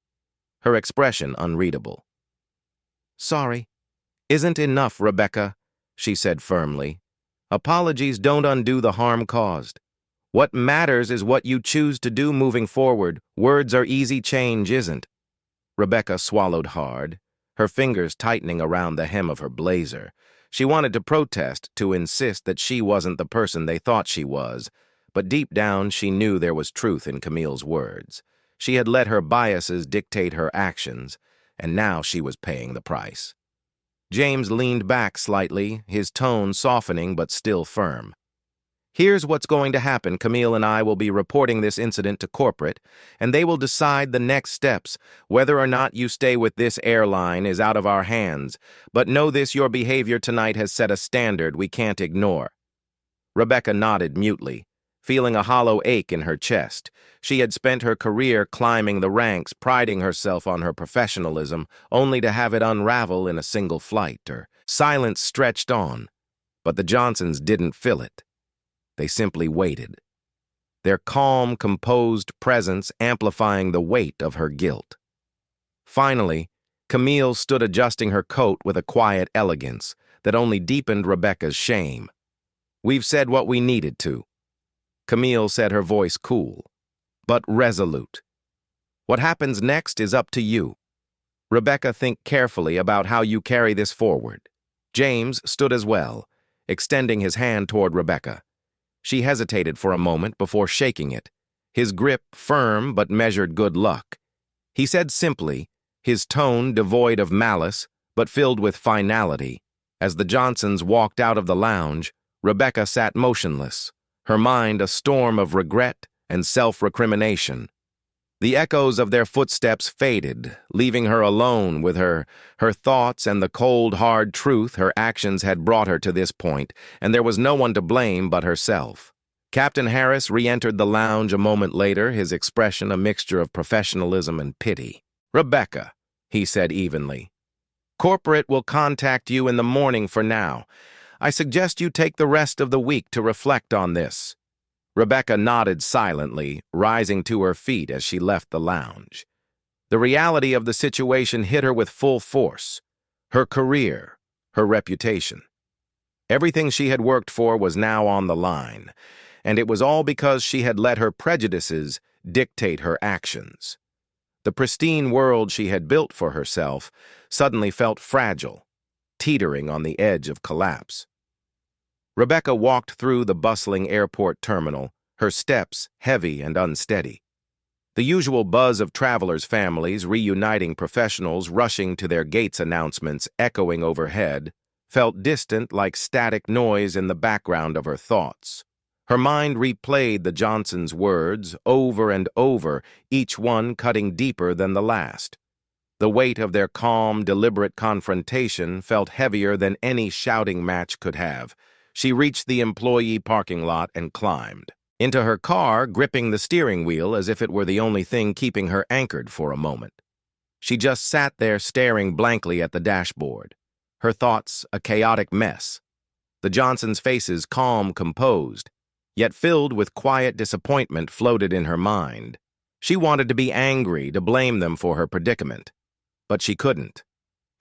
her expression unreadable. "Sorry isn't enough, Rebecca," she said firmly. "Apologies don't undo the harm caused. What matters is what you choose to do moving forward. Words are easy, change isn't." Rebecca swallowed hard, her fingers tightening around the hem of her blazer. She wanted to protest, to insist that she wasn't the person they thought she was, but deep down she knew there was truth in Camille's words. She had let her biases dictate her actions, and now she was paying the price. James leaned back slightly, his tone softening but still firm. "Here's what's going to happen. Camille and I will be reporting this incident to corporate, and they will decide the next steps. Whether or not you stay with this airline is out of our hands, but know this: your behavior tonight has set a standard we can't ignore." Rebecca nodded mutely, feeling a hollow ache in her chest. She had spent her career climbing the ranks, priding herself on her professionalism, only to have it unravel in a single flight. Her silence stretched on, but the Johnsons didn't fill it. They simply waited, their calm, composed presence amplifying the weight of her guilt. Finally, Camille stood adjusting her coat with a quiet elegance that only deepened Rebecca's shame. "We've said what we needed to," Camille said, her voice cool, but resolute. "What happens next is up to you. Rebecca, think carefully about how you carry this forward." James stood as well, extending his hand toward Rebecca. She hesitated for a moment before shaking it, his grip firm but measured good luck. He said simply, his tone devoid of malice but filled with finality. As the Johnsons walked out of the lounge, Rebecca sat motionless, her mind a storm of regret and self-recrimination. The echoes of their footsteps faded, leaving her alone with her thoughts and the cold, hard truth her actions had brought her to this point, and there was no one to blame but herself. Captain Harris re-entered the lounge a moment later, his expression a mixture of professionalism and pity. "Rebecca," he said evenly, "corporate will contact you in the morning. For now, I suggest you take the rest of the week to reflect on this." Rebecca nodded silently, rising to her feet as she left the lounge. The reality of the situation hit her with full force. Her career, her reputation. Everything she had worked for was now on the line, and it was all because she had let her prejudices dictate her actions. The pristine world she had built for herself suddenly felt fragile, teetering on the edge of collapse. Rebecca walked through the bustling airport terminal, her steps heavy and unsteady. The usual buzz of travelers' families, reuniting professionals rushing to their gates announcements echoing overhead, felt distant like static noise in the background of her thoughts. Her mind replayed the Johnsons' words over and over, each one cutting deeper than the last. The weight of their calm, deliberate confrontation felt heavier than any shouting match could have. She reached the employee parking lot and climbed into her car, gripping the steering wheel as if it were the only thing keeping her anchored for a moment. She just sat there staring blankly at the dashboard, her thoughts a chaotic mess. The Johnsons' faces calm, composed, yet filled with quiet disappointment floated in her mind. She wanted to be angry, to blame them for her predicament, but she couldn't.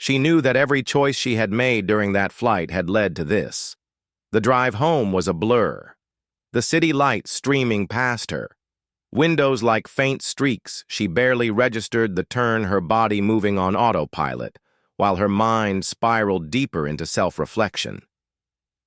She knew that every choice she had made during that flight had led to this. The drive home was a blur. The city lights streaming past her. Windows like faint streaks, she barely registered the turn, her body moving on autopilot, while her mind spiraled deeper into self-reflection.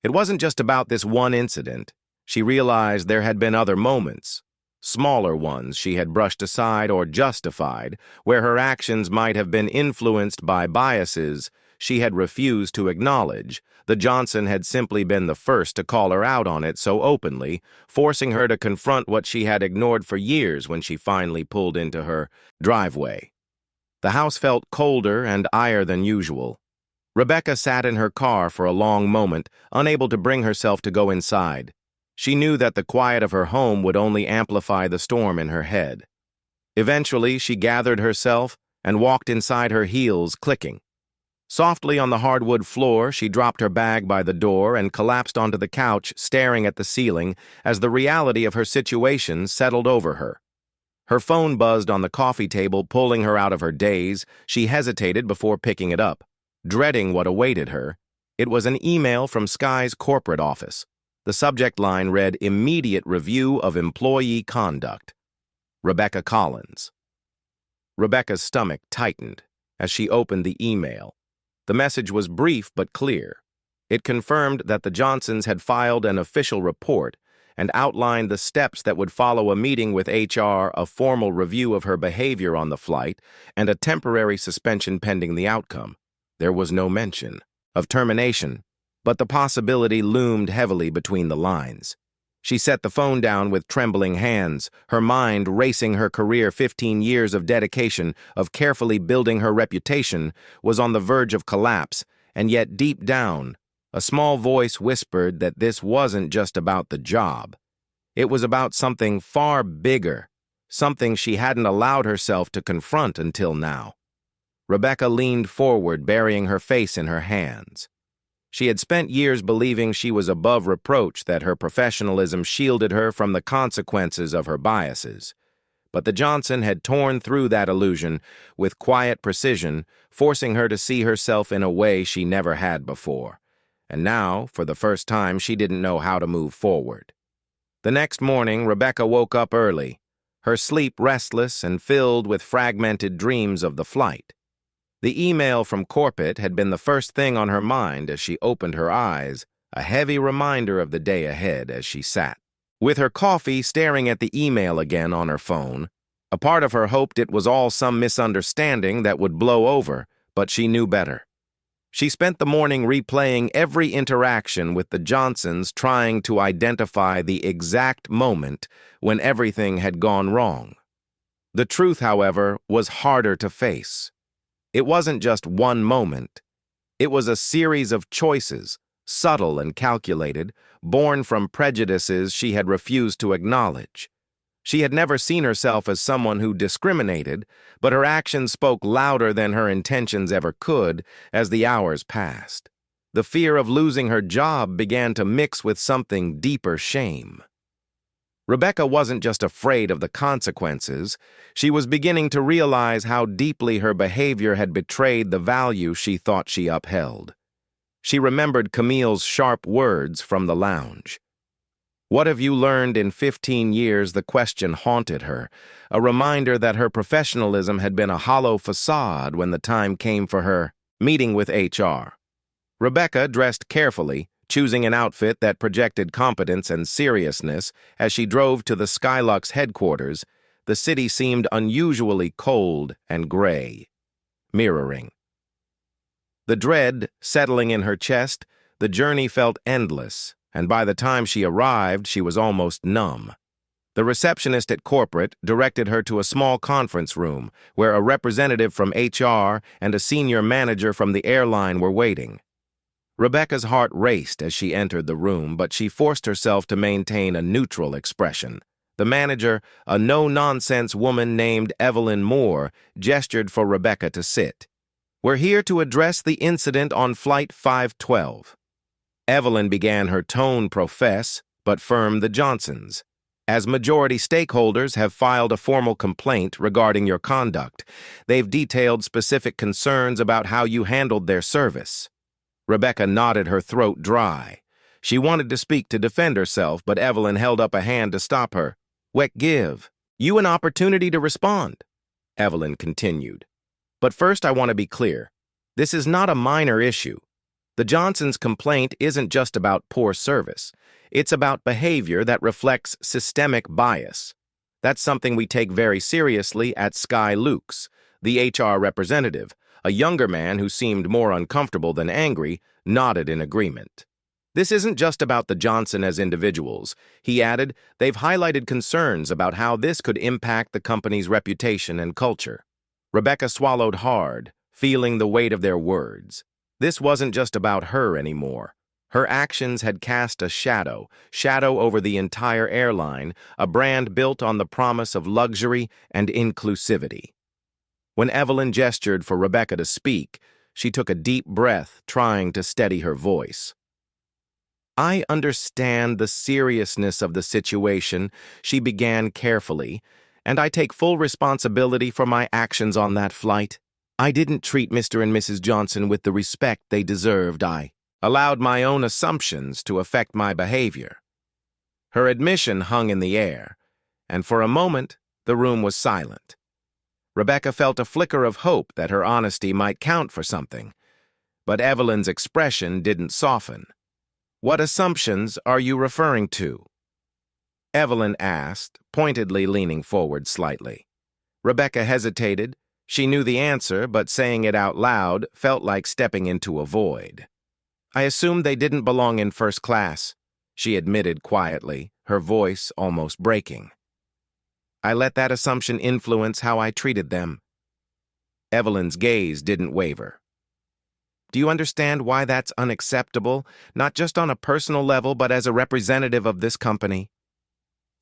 It wasn't just about this one incident. She realized there had been other moments, smaller ones she had brushed aside or justified, where her actions might have been influenced by biases she had refused to acknowledge. The Johnson had simply been the first to call her out on it so openly, forcing her to confront what she had ignored for years when she finally pulled into her driveway. The house felt colder and ire than usual. Rebecca sat in her car for a long moment, unable to bring herself to go inside. She knew that the quiet of her home would only amplify the storm in her head. Eventually, she gathered herself and walked inside, her heels clicking. Softly on the hardwood floor, she dropped her bag by the door and collapsed onto the couch, staring at the ceiling as the reality of her situation settled over her. Her phone buzzed on the coffee table, pulling her out of her daze. She hesitated before picking it up, dreading what awaited her. It was an email from Sky's corporate office. The subject line read, "Immediate review of employee conduct. Rebecca Collins." Rebecca's stomach tightened as she opened the email. The message was brief but clear. It confirmed that the Johnsons had filed an official report and outlined the steps that would follow: a meeting with HR, a formal review of her behavior on the flight, and a temporary suspension pending the outcome. There was no mention of termination, but the possibility loomed heavily between the lines. She set the phone down with trembling hands, her mind racing. Her career, 15 years of dedication, of carefully building her reputation, was on the verge of collapse, and yet deep down, a small voice whispered that this wasn't just about the job. It was about something far bigger, something she hadn't allowed herself to confront until now. Rebecca leaned forward, burying her face in her hands. She had spent years believing she was above reproach, that her professionalism shielded her from the consequences of her biases. But the Johnson had torn through that illusion with quiet precision, forcing her to see herself in a way she never had before. And now, for the first time, she didn't know how to move forward. The next morning, Rebecca woke up early, her sleep restless and filled with fragmented dreams of the flight. The email from corporate had been the first thing on her mind as she opened her eyes, a heavy reminder of the day ahead. As she sat with her coffee, staring at the email again on her phone, a part of her hoped it was all some misunderstanding that would blow over, but she knew better. She spent the morning replaying every interaction with the Johnsons, trying to identify the exact moment when everything had gone wrong. The truth, however, was harder to face. It wasn't just one moment. It was a series of choices, subtle and calculated, born from prejudices she had refused to acknowledge. She had never seen herself as someone who discriminated, but her actions spoke louder than her intentions ever could as the hours passed. The fear of losing her job began to mix with something deeper: shame. Rebecca wasn't just afraid of the consequences. She was beginning to realize how deeply her behavior had betrayed the value she thought she upheld. She remembered Camille's sharp words from the lounge. "What have you learned in 15 years?" The question haunted her, a reminder that her professionalism had been a hollow facade when the time came for her meeting with HR. Rebecca dressed carefully, choosing an outfit that projected competence and seriousness. As she drove to the Skylux headquarters, the city seemed unusually cold and gray, mirroring the dread settling in her chest. The journey felt endless, and by the time she arrived, she was almost numb. The receptionist at corporate directed her to a small conference room where a representative from HR and a senior manager from the airline were waiting. Rebecca's heart raced as she entered the room, but she forced herself to maintain a neutral expression. The manager, a no-nonsense woman named Evelyn Moore, gestured for Rebecca to sit. "We're here to address the incident on Flight 512. Evelyn began, her tone profess but firm. "The Johnsons." As majority stakeholders have filed a formal complaint regarding your conduct, they've detailed specific concerns about how you handled their service. Rebecca nodded, her throat dry. She wanted to speak to defend herself, but Evelyn held up a hand to stop her. Give you an opportunity to respond," Evelyn continued. "But first I want to be clear. This is not a minor issue. The Johnsons' complaint isn't just about poor service. It's about behavior that reflects systemic bias. That's something we take very seriously at Sky Luke's. The HR representative, a younger man who seemed more uncomfortable than angry, nodded in agreement. This isn't just about the Johnson as individuals. He added, they've highlighted concerns about how this could impact the company's reputation and culture. Rebecca swallowed hard, feeling the weight of their words. This wasn't just about her anymore. Her actions had cast a shadow over the entire airline, a brand built on the promise of luxury and inclusivity. When Evelyn gestured for Rebecca to speak, she took a deep breath, trying to steady her voice. "I understand the seriousness of the situation," she began carefully, "and I take full responsibility for my actions on that flight. I didn't treat Mr. and Mrs. Johnson with the respect they deserved. I allowed my own assumptions to affect my behavior." Her admission hung in the air, and for a moment the room was silent. Rebecca felt a flicker of hope that her honesty might count for something, but Evelyn's expression didn't soften. "What assumptions are you referring to?" Evelyn asked, pointedly leaning forward slightly. Rebecca hesitated. She knew the answer, but saying it out loud felt like stepping into a void. "I assumed they didn't belong in first class," she admitted quietly, her voice almost breaking. "I let that assumption influence how I treated them." Evelyn's gaze didn't waver. "Do you understand why that's unacceptable, not just on a personal level, but as a representative of this company?"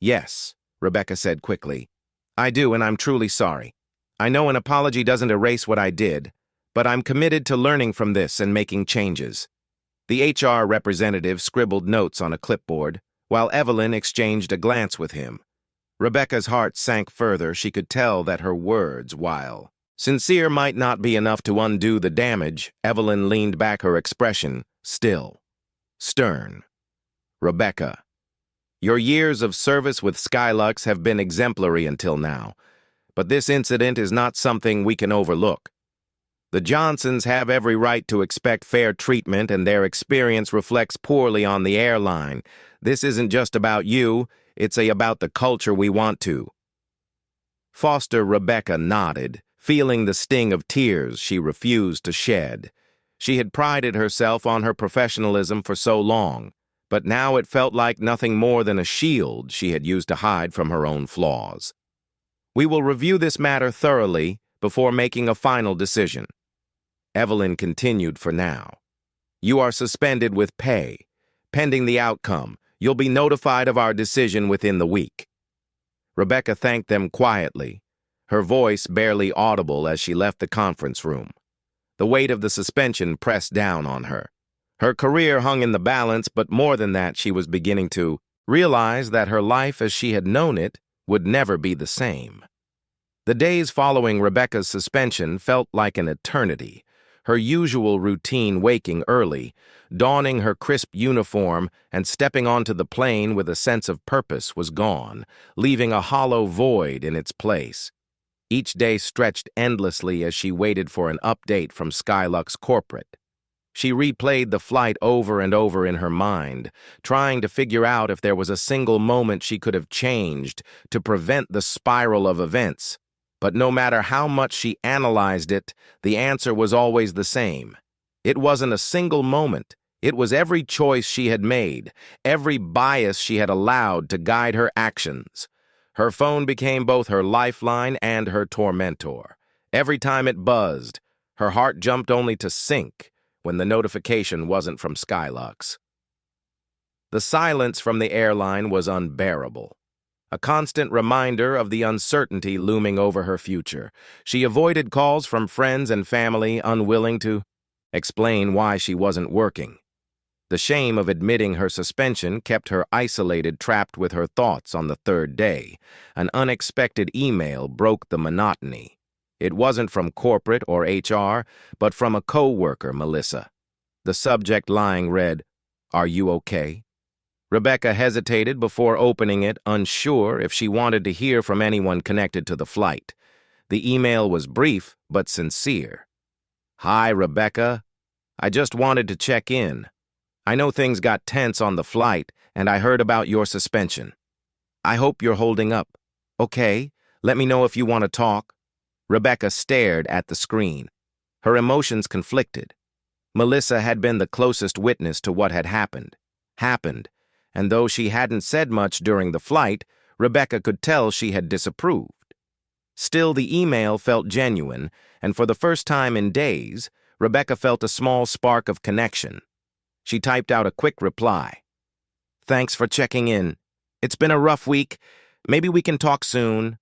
"Yes," Rebecca said quickly. "I do, and I'm truly sorry. I know an apology doesn't erase what I did, but I'm committed to learning from this and making changes." The HR representative scribbled notes on a clipboard, while Evelyn exchanged a glance with him. Rebecca's heart sank further. She could tell that her words, while sincere, might not be enough to undo the damage. Evelyn leaned back, her expression still, stern. "Rebecca, your years of service with Skylux have been exemplary until now, but this incident is not something we can overlook. The Johnsons have every right to expect fair treatment, and their experience reflects poorly on the airline. This isn't just about you, it's about the culture we want to." Foster Rebecca nodded, feeling the sting of tears she refused to shed. She had prided herself on her professionalism for so long, but now it felt like nothing more than a shield she had used to hide from her own flaws. "We will review this matter thoroughly before making a final decision," Evelyn continued for now. "You are suspended with pay. Pending the outcome, you'll be notified of our decision within the week." Rebecca thanked them quietly, her voice barely audible as she left the conference room. The weight of the suspension pressed down on her. Her career hung in the balance, but more than that, she was beginning to realize that her life as she had known it would never be the same. The days following Rebecca's suspension felt like an eternity. Her usual routine, waking early, donning her crisp uniform, and stepping onto the plane with a sense of purpose, was gone, leaving a hollow void in its place. Each day stretched endlessly as she waited for an update from Skylux corporate. She replayed the flight over and over in her mind, trying to figure out if there was a single moment she could have changed to prevent the spiral of events. But no matter how much she analyzed it, the answer was always the same. It wasn't a single moment. It was every choice she had made, every bias she had allowed to guide her actions. Her phone became both her lifeline and her tormentor. Every time it buzzed, her heart jumped only to sink when the notification wasn't from Skylux. The silence from the airline was unbearable, a constant reminder of the uncertainty looming over her future. She avoided calls from friends and family, unwilling to explain why she wasn't working. The shame of admitting her suspension kept her isolated, trapped with her thoughts on the third day. An unexpected email broke the monotony. It wasn't from corporate or HR, but from a co-worker, Melissa. The subject line read, "Are you okay?" Rebecca hesitated before opening it, unsure if she wanted to hear from anyone connected to the flight. The email was brief but sincere. "Hi, Rebecca. I just wanted to check in. I know things got tense on the flight, and I heard about your suspension. I hope you're holding up. Okay, let me know if you want to talk." Rebecca stared at the screen. Her emotions conflicted. Melissa had been the closest witness to what had happened, and though she hadn't said much during the flight, Rebecca could tell she had disapproved. Still, the email felt genuine, and for the first time in days, Rebecca felt a small spark of connection. She typed out a quick reply. "Thanks for checking in. It's been a rough week. Maybe we can talk soon."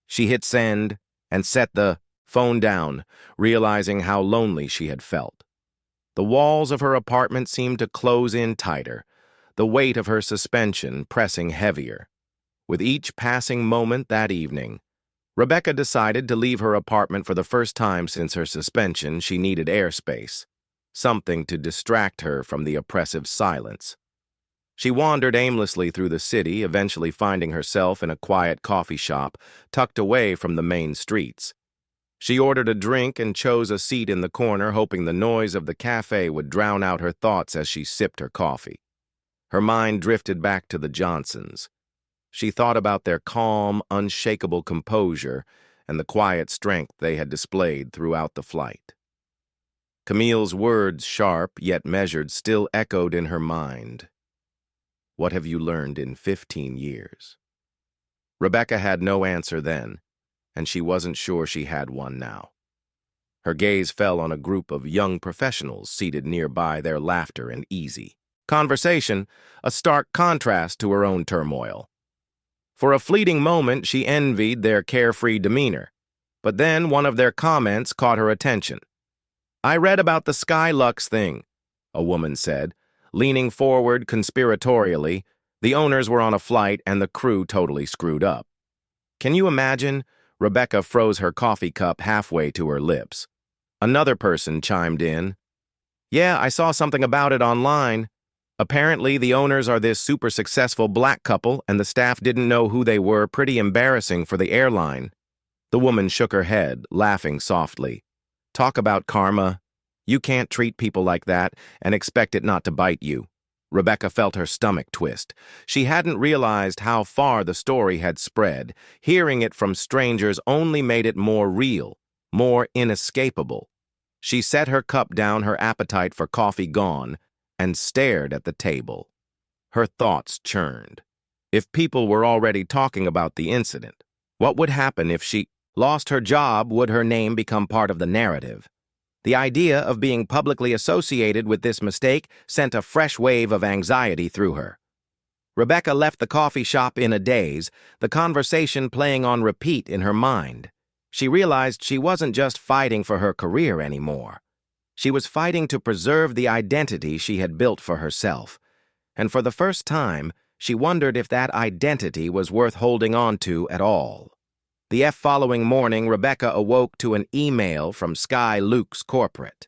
She hit send and set the phone down, realizing how lonely she had felt. The walls of her apartment seemed to close in tighter, the weight of her suspension pressing heavier. With each passing moment that evening, Rebecca decided to leave her apartment. For the first time since her suspension, she needed airspace, something to distract her from the oppressive silence. She wandered aimlessly through the city, eventually finding herself in a quiet coffee shop tucked away from the main streets. She ordered a drink and chose a seat in the corner, hoping the noise of the cafe would drown out her thoughts as she sipped her coffee. Her mind drifted back to the Johnsons. She thought about their calm, unshakable composure and the quiet strength they had displayed throughout the flight. Camille's words, sharp yet measured, still echoed in her mind. "What have you learned in 15 years?" Rebecca had no answer then, and she wasn't sure she had one now. Her gaze fell on a group of young professionals seated nearby, their laughter and easy conversation, a stark contrast to her own turmoil. For a fleeting moment, she envied their carefree demeanor, but then one of their comments caught her attention. "I read about the Skylux thing," a woman said, leaning forward conspiratorially. The owners were on a flight and the crew totally screwed up. "Can you imagine?" Rebecca froze her coffee cup halfway to her lips. Another person chimed in. "Yeah, I saw something about it online. Apparently, the owners are this super successful black couple and the staff didn't know who they were. Pretty embarrassing for the airline." The woman shook her head, laughing softly. "Talk about karma. You can't treat people like that and expect it not to bite you." Rebecca felt her stomach twist. She hadn't realized how far the story had spread. Hearing it from strangers only made it more real, more inescapable. She set her cup down, her appetite for coffee gone, and stared at the table. Her thoughts churned. If people were already talking about the incident, what would happen if she lost her job? Would her name become part of the narrative? The idea of being publicly associated with this mistake sent a fresh wave of anxiety through her. Rebecca left the coffee shop in a daze, the conversation playing on repeat in her mind. She realized she wasn't just fighting for her career anymore. She was fighting to preserve the identity she had built for herself. And for the first time, she wondered if that identity was worth holding on to at all. The following morning, Rebecca awoke to an email from Skylux Corporate.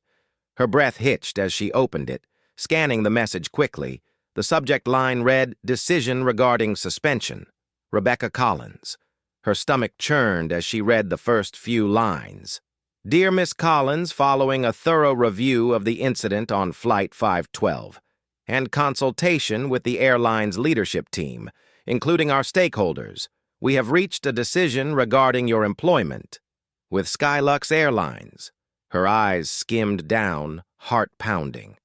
Her breath hitched as she opened it, scanning the message quickly. The subject line read, "Decision regarding suspension. Rebecca Collins." Her stomach churned as she read the first few lines. "Dear Miss Collins, following a thorough review of the incident on Flight 512 and consultation with the airline's leadership team, including our stakeholders, we have reached a decision regarding your employment with Skylux Airlines." Her eyes skimmed down, heart pounding.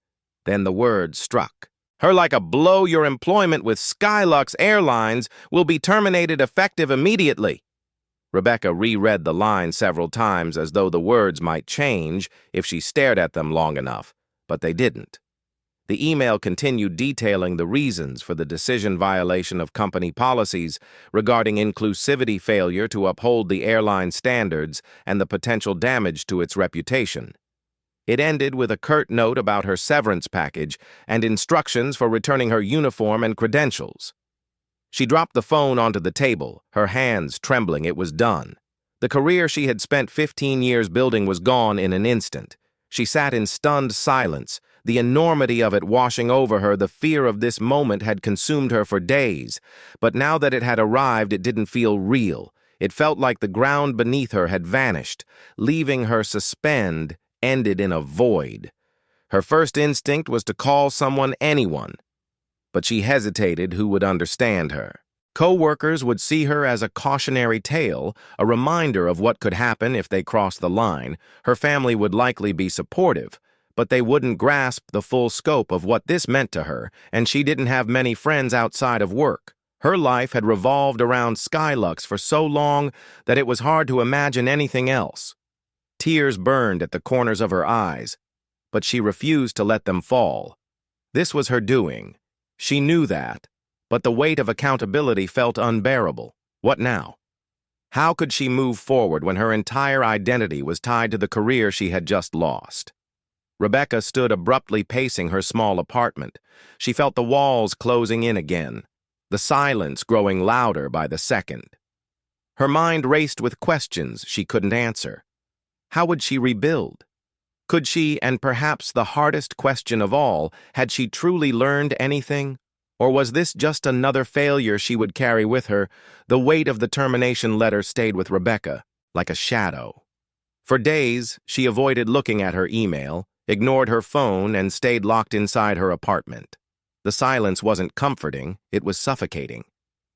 Then the words struck her like a blow. "Your employment with Skylux Airlines will be terminated effective immediately." Rebecca reread the line several times as though the words might change if she stared at them long enough, but they didn't. The email continued detailing the reasons for the decision: violation of company policies regarding inclusivity, failure to uphold the airline standards, and the potential damage to its reputation. It ended with a curt note about her severance package and instructions for returning her uniform and credentials. She dropped the phone onto the table, her hands trembling. It was done. The career she had spent 15 years building was gone in an instant. She sat in stunned silence, the enormity of it washing over her. The fear of this moment had consumed her for days, but now that it had arrived, it didn't feel real. It felt like the ground beneath her had vanished, leaving her ended in a void. Her first instinct was to call someone, anyone, but she hesitated. Who would understand her? Co-workers would see her as a cautionary tale, a reminder of what could happen if they crossed the line. Her family would likely be supportive, but they wouldn't grasp the full scope of what this meant to her, and she didn't have many friends outside of work. Her life had revolved around Skylux for so long that it was hard to imagine anything else. Tears burned at the corners of her eyes, but she refused to let them fall. This was her doing. She knew that, but the weight of accountability felt unbearable. What now? How could she move forward when her entire identity was tied to the career she had just lost? Rebecca stood abruptly pacing her small apartment. She felt the walls closing in again, the silence growing louder by the second. Her mind raced with questions she couldn't answer. How would she rebuild? Could she, and perhaps the hardest question of all, had she truly learned anything? Or was this just another failure she would carry with her? The weight of the termination letter stayed with Rebecca, like a shadow. For days, she avoided looking at her email, ignored her phone, and stayed locked inside her apartment. The silence wasn't comforting, it was suffocating.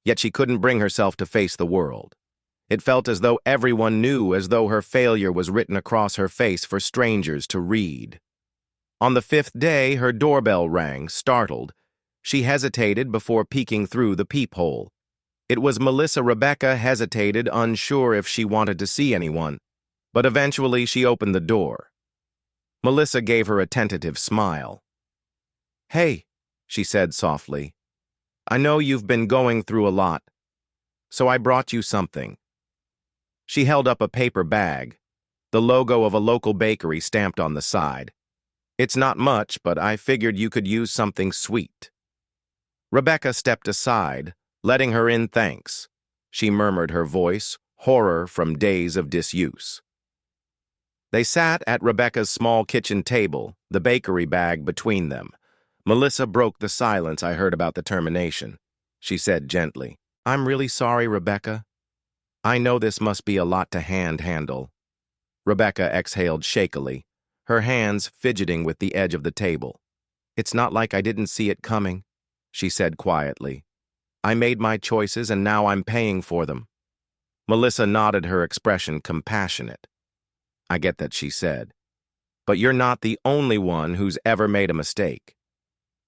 Yet she couldn't bring herself to face the world. It felt as though everyone knew, as though her failure was written across her face for strangers to read. On the 5th day, her doorbell rang, startled. She hesitated before peeking through the peephole. It was Melissa. Rebecca hesitated, unsure if she wanted to see anyone, but eventually she opened the door. Melissa gave her a tentative smile. "Hey," she said softly. "I know you've been going through a lot, so I brought you something." She held up a paper bag, the logo of a local bakery stamped on the side. "It's not much, but I figured you could use something sweet." Rebecca stepped aside, letting her in. "Thanks," she murmured, her voice horror from days of disuse. They sat at Rebecca's small kitchen table, the bakery bag between them. Melissa broke the silence. "I heard about the termination," she said gently. "I'm really sorry, Rebecca. I know this must be a lot to handle." Rebecca exhaled shakily, her hands fidgeting with the edge of the table. "It's not like I didn't see it coming," she said quietly. "I made my choices and now I'm paying for them." Melissa nodded, her expression compassionate. "I get that," she said. "But you're not the only one who's ever made a mistake.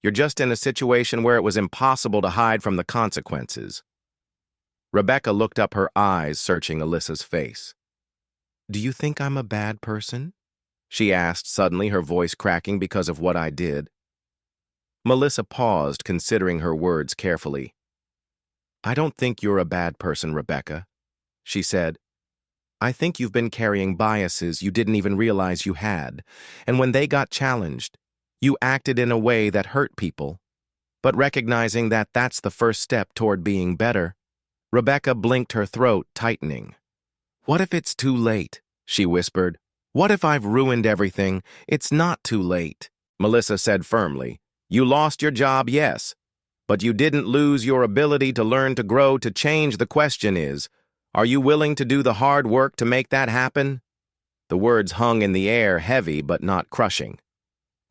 You're just in a situation where it was impossible to hide from the consequences." Rebecca looked up, her eyes searching Alyssa's face. "Do you think I'm a bad person?" she asked suddenly, her voice cracking because of what I did. Melissa paused, considering her words carefully. "I don't think you're a bad person, Rebecca," she said. "I think you've been carrying biases you didn't even realize you had, and when they got challenged, you acted in a way that hurt people. But recognizing that, that's the first step toward being better." Rebecca blinked, her throat tightening. "What if it's too late?" she whispered. "What if I've ruined everything?" "It's not too late," Melissa said firmly. "You lost your job, yes, but you didn't lose your ability to learn, to grow, to change. The question is, are you willing to do the hard work to make that happen?" The words hung in the air, heavy but not crushing.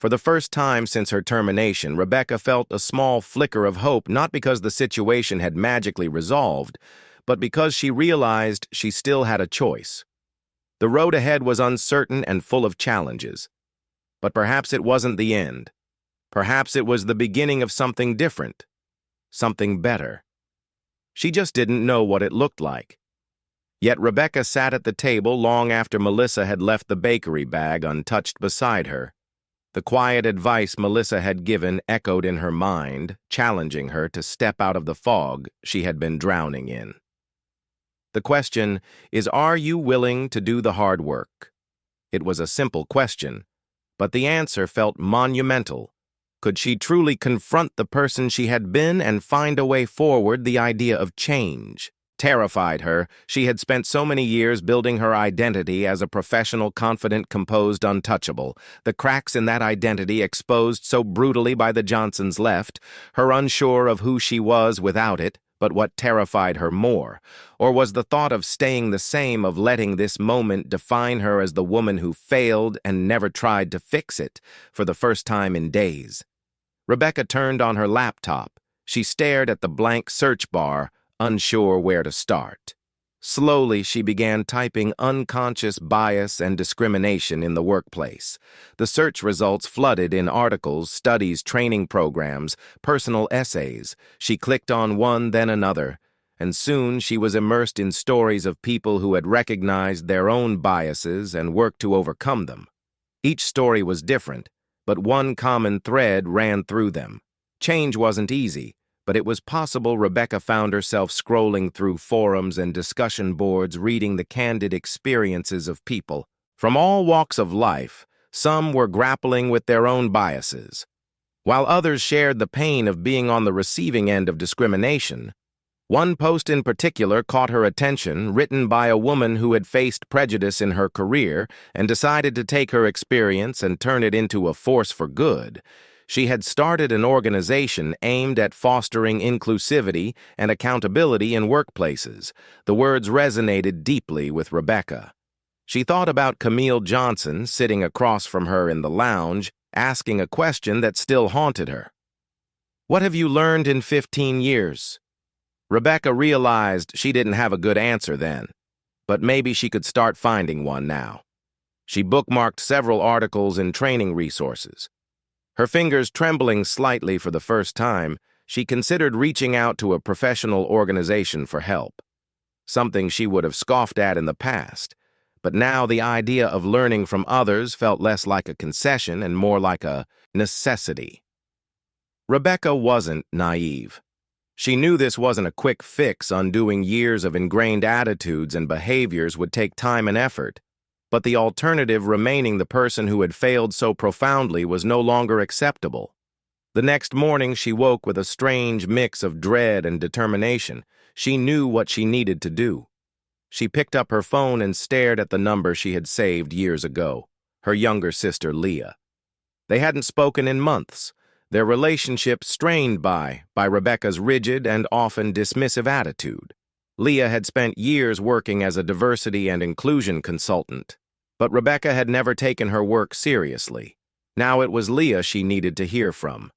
For the first time since her termination, Rebecca felt a small flicker of hope, not because the situation had magically resolved, but because she realized she still had a choice. The road ahead was uncertain and full of challenges. But perhaps it wasn't the end. Perhaps it was the beginning of something different, something better. She just didn't know what it looked like. Yet Rebecca sat at the table long after Melissa had left, the bakery bag untouched beside her. The quiet advice Melissa had given echoed in her mind, challenging her to step out of the fog she had been drowning in. The question is, are you willing to do the hard work? It was a simple question, But the answer felt monumental. Could she truly confront the person she had been and find a way forward? The idea of change terrified her. She had spent so many years building her identity as a professional, confident, composed, untouchable. The cracks in that identity exposed so brutally by the Johnsons left, her unsure of who she was without it. But what terrified her more, or was the thought of staying the same, of letting this moment define her as the woman who failed and never tried to fix it, for the first time in days. Rebecca turned on her laptop. She stared at the blank search bar, unsure where to start. Slowly, she began typing unconscious bias and discrimination in the workplace. The search results flooded in articles, studies, training programs, personal essays. She clicked on one, then another, and soon she was immersed in stories of people who had recognized their own biases and worked to overcome them. Each story was different, but one common thread ran through them. Change wasn't easy, but it was possible. Rebecca found herself scrolling through forums and discussion boards, reading the candid experiences of people from all walks of life. Some were grappling with their own biases, while others shared the pain of being on the receiving end of discrimination. One post in particular caught her attention, written by a woman who had faced prejudice in her career and decided to take her experience and turn it into a force for good. She had started an organization aimed at fostering inclusivity and accountability in workplaces. The words resonated deeply with Rebecca. She thought about Camille Johnson sitting across from her in the lounge, asking a question that still haunted her. "What have you learned in 15 years?" Rebecca realized she didn't have a good answer then, but maybe she could start finding one now. She bookmarked several articles and training resources. Her fingers trembling slightly for the first time, she considered reaching out to a professional organization for help, something she would have scoffed at in the past. But now the idea of learning from others felt less like a concession and more like a necessity. Rebecca wasn't naive. She knew this wasn't a quick fix. Undoing years of ingrained attitudes and behaviors would take time and effort. But the alternative, remaining the person who had failed so profoundly, was no longer acceptable. The next morning, she woke with a strange mix of dread and determination. She knew what she needed to do. She picked up her phone and stared at the number she had saved years ago, her younger sister, Leah. They hadn't spoken in months, their relationship strained by Rebecca's rigid and often dismissive attitude. Leah had spent years working as a diversity and inclusion consultant, but Rebecca had never taken her work seriously. Now it was Leah she needed to hear from.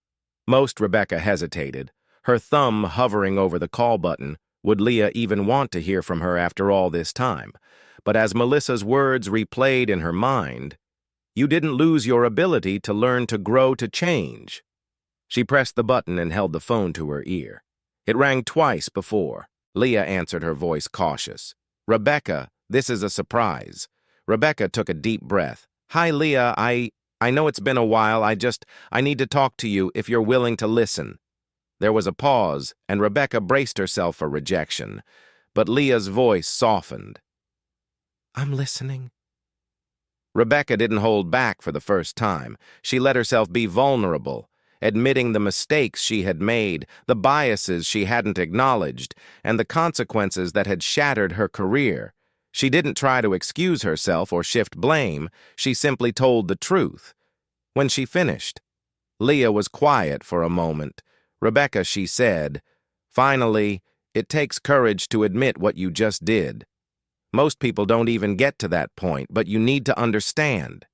Most Rebecca hesitated, her thumb hovering over the call button. Would Leah even want to hear from her after all this time? But as Melissa's words replayed in her mind, "You didn't lose your ability to learn, to grow, to change." She pressed the button and held the phone to her ear. It rang twice before. Leah answered, her voice cautious. "Rebecca, this is a surprise." Rebecca took a deep breath. "Hi, Leah, I know it's been a while. I need to talk to you if you're willing to listen." There was a pause, and Rebecca braced herself for rejection. But Leah's voice softened. "I'm listening." Rebecca didn't hold back for the first time. She let herself be vulnerable, admitting the mistakes she had made, the biases she hadn't acknowledged, and the consequences that had shattered her career. She didn't try to excuse herself or shift blame. She simply told the truth. When she finished, Leah was quiet for a moment. "Rebecca," she said, "finally, it takes courage to admit what you just did. Most people don't even get to that point, but you need to understand.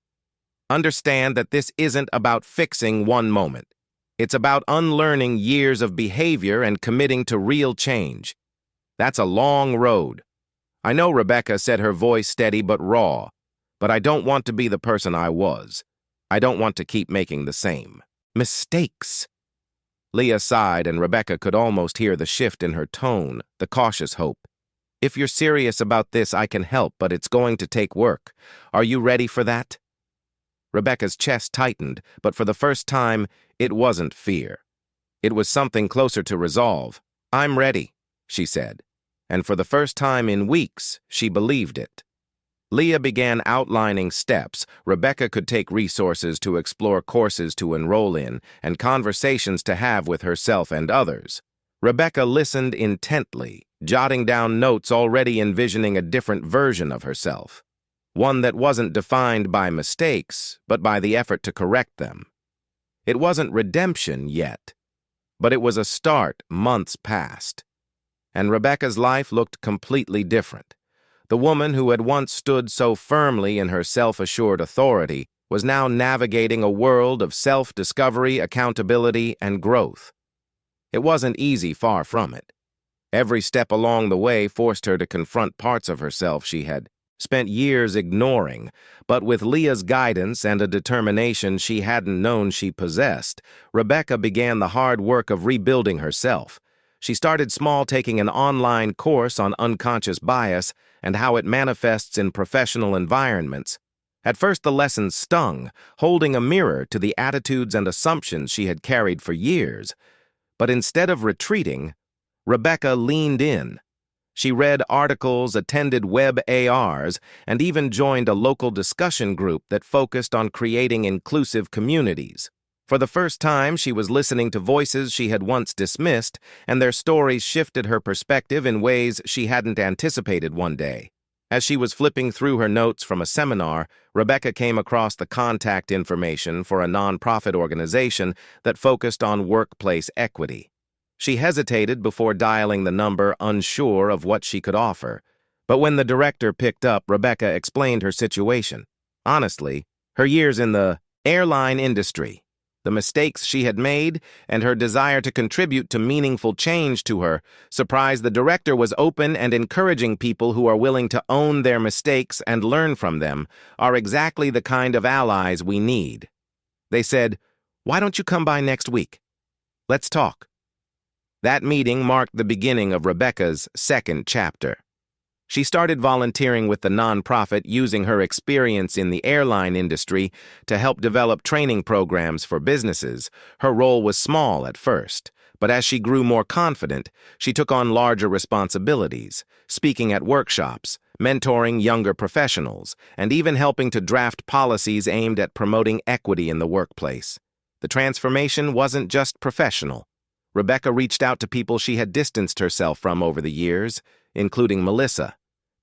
Understand that this isn't about fixing one moment. It's about unlearning years of behavior and committing to real change. That's a long road." "I know," Rebecca said, her voice steady but raw, "but I don't want to be the person I was. I don't want to keep making the same mistakes." Leah sighed, and Rebecca could almost hear the shift in her tone, the cautious hope. "If you're serious about this, I can help, but it's going to take work. Are you ready for that?" Rebecca's chest tightened, but for the first time, it wasn't fear. It was something closer to resolve. "I'm ready," she said. And for the first time in weeks, she believed it. Leah began outlining steps. Rebecca could take resources to explore courses to enroll in and conversations to have with herself and others. Rebecca listened intently, jotting down notes, already envisioning a different version of herself. One that wasn't defined by mistakes, but by the effort to correct them. It wasn't redemption yet, but it was a start. Months passed, and Rebecca's life looked completely different. The woman who had once stood so firmly in her self-assured authority was now navigating a world of self-discovery, accountability, and growth. It wasn't easy, far from it. Every step along the way forced her to confront parts of herself she had spent years ignoring, but with Leah's guidance and a determination she hadn't known she possessed, Rebecca began the hard work of rebuilding herself. She started small, taking an online course on unconscious bias and how it manifests in professional environments. At first, the lessons stung, holding a mirror to the attitudes and assumptions she had carried for years. But instead of retreating, Rebecca leaned in. She read articles, attended web ARs, and even joined a local discussion group that focused on creating inclusive communities. For the first time, she was listening to voices she had once dismissed, and their stories shifted her perspective in ways she hadn't anticipated one day. As she was flipping through her notes from a seminar, Rebecca came across the contact information for a nonprofit organization that focused on workplace equity. She hesitated before dialing the number, unsure of what she could offer. But when the director picked up, Rebecca explained her situation. Honestly, her years in the airline industry, the mistakes she had made, and her desire to contribute to meaningful change to her surprised the director was open and encouraging. People who are willing to own their mistakes and learn from them are exactly the kind of allies we need. They said, "Why don't you come by next week? Let's talk." That meeting marked the beginning of Rebecca's second chapter. She started volunteering with the nonprofit, using her experience in the airline industry to help develop training programs for businesses. Her role was small at first, but as she grew more confident, she took on larger responsibilities, speaking at workshops, mentoring younger professionals, and even helping to draft policies aimed at promoting equity in the workplace. The transformation wasn't just professional. Rebecca reached out to people she had distanced herself from over the years, including Melissa.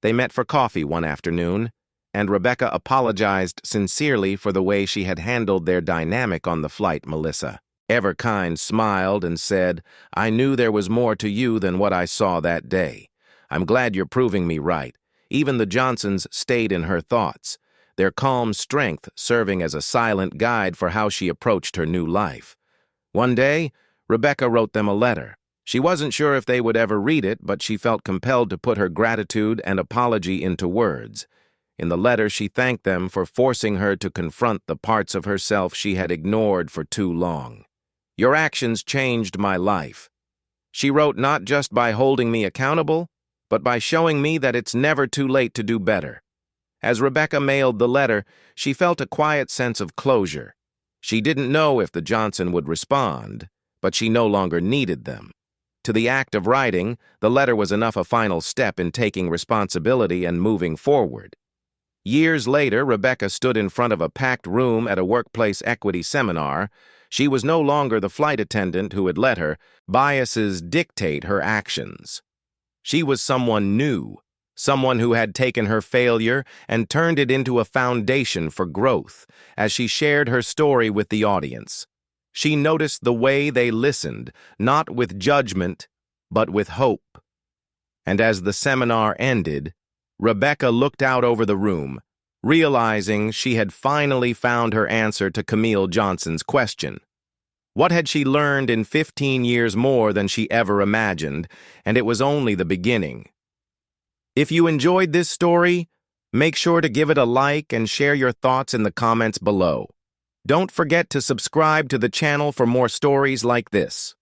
They met for coffee one afternoon, and Rebecca apologized sincerely for the way she had handled their dynamic on the flight. Melissa, ever kind, smiled and said, "I knew there was more to you than what I saw that day. I'm glad you're proving me right." Even the Johnsons stayed in her thoughts, their calm strength serving as a silent guide for how she approached her new life. One day, Rebecca wrote them a letter. She wasn't sure if they would ever read it, but she felt compelled to put her gratitude and apology into words. In the letter, she thanked them for forcing her to confront the parts of herself she had ignored for too long. "Your actions changed my life," she wrote, "not just by holding me accountable, but by showing me that it's never too late to do better." As Rebecca mailed the letter, she felt a quiet sense of closure. She didn't know if the Johnson would respond, but she no longer needed them. To the act of writing, the letter was enough a final step in taking responsibility and moving forward. Years later, Rebecca stood in front of a packed room at a workplace equity seminar. She was no longer the flight attendant who had let her biases dictate her actions. She was someone new, someone who had taken her failure and turned it into a foundation for growth. As she shared her story with the audience, she noticed the way they listened, not with judgment, but with hope. And as the seminar ended, Rebecca looked out over the room, realizing she had finally found her answer to Camille Johnson's question. What had she learned in 15 years more than she ever imagined? And it was only the beginning. If you enjoyed this story, make sure to give it a like and share your thoughts in the comments below. Don't forget to subscribe to the channel for more stories like this.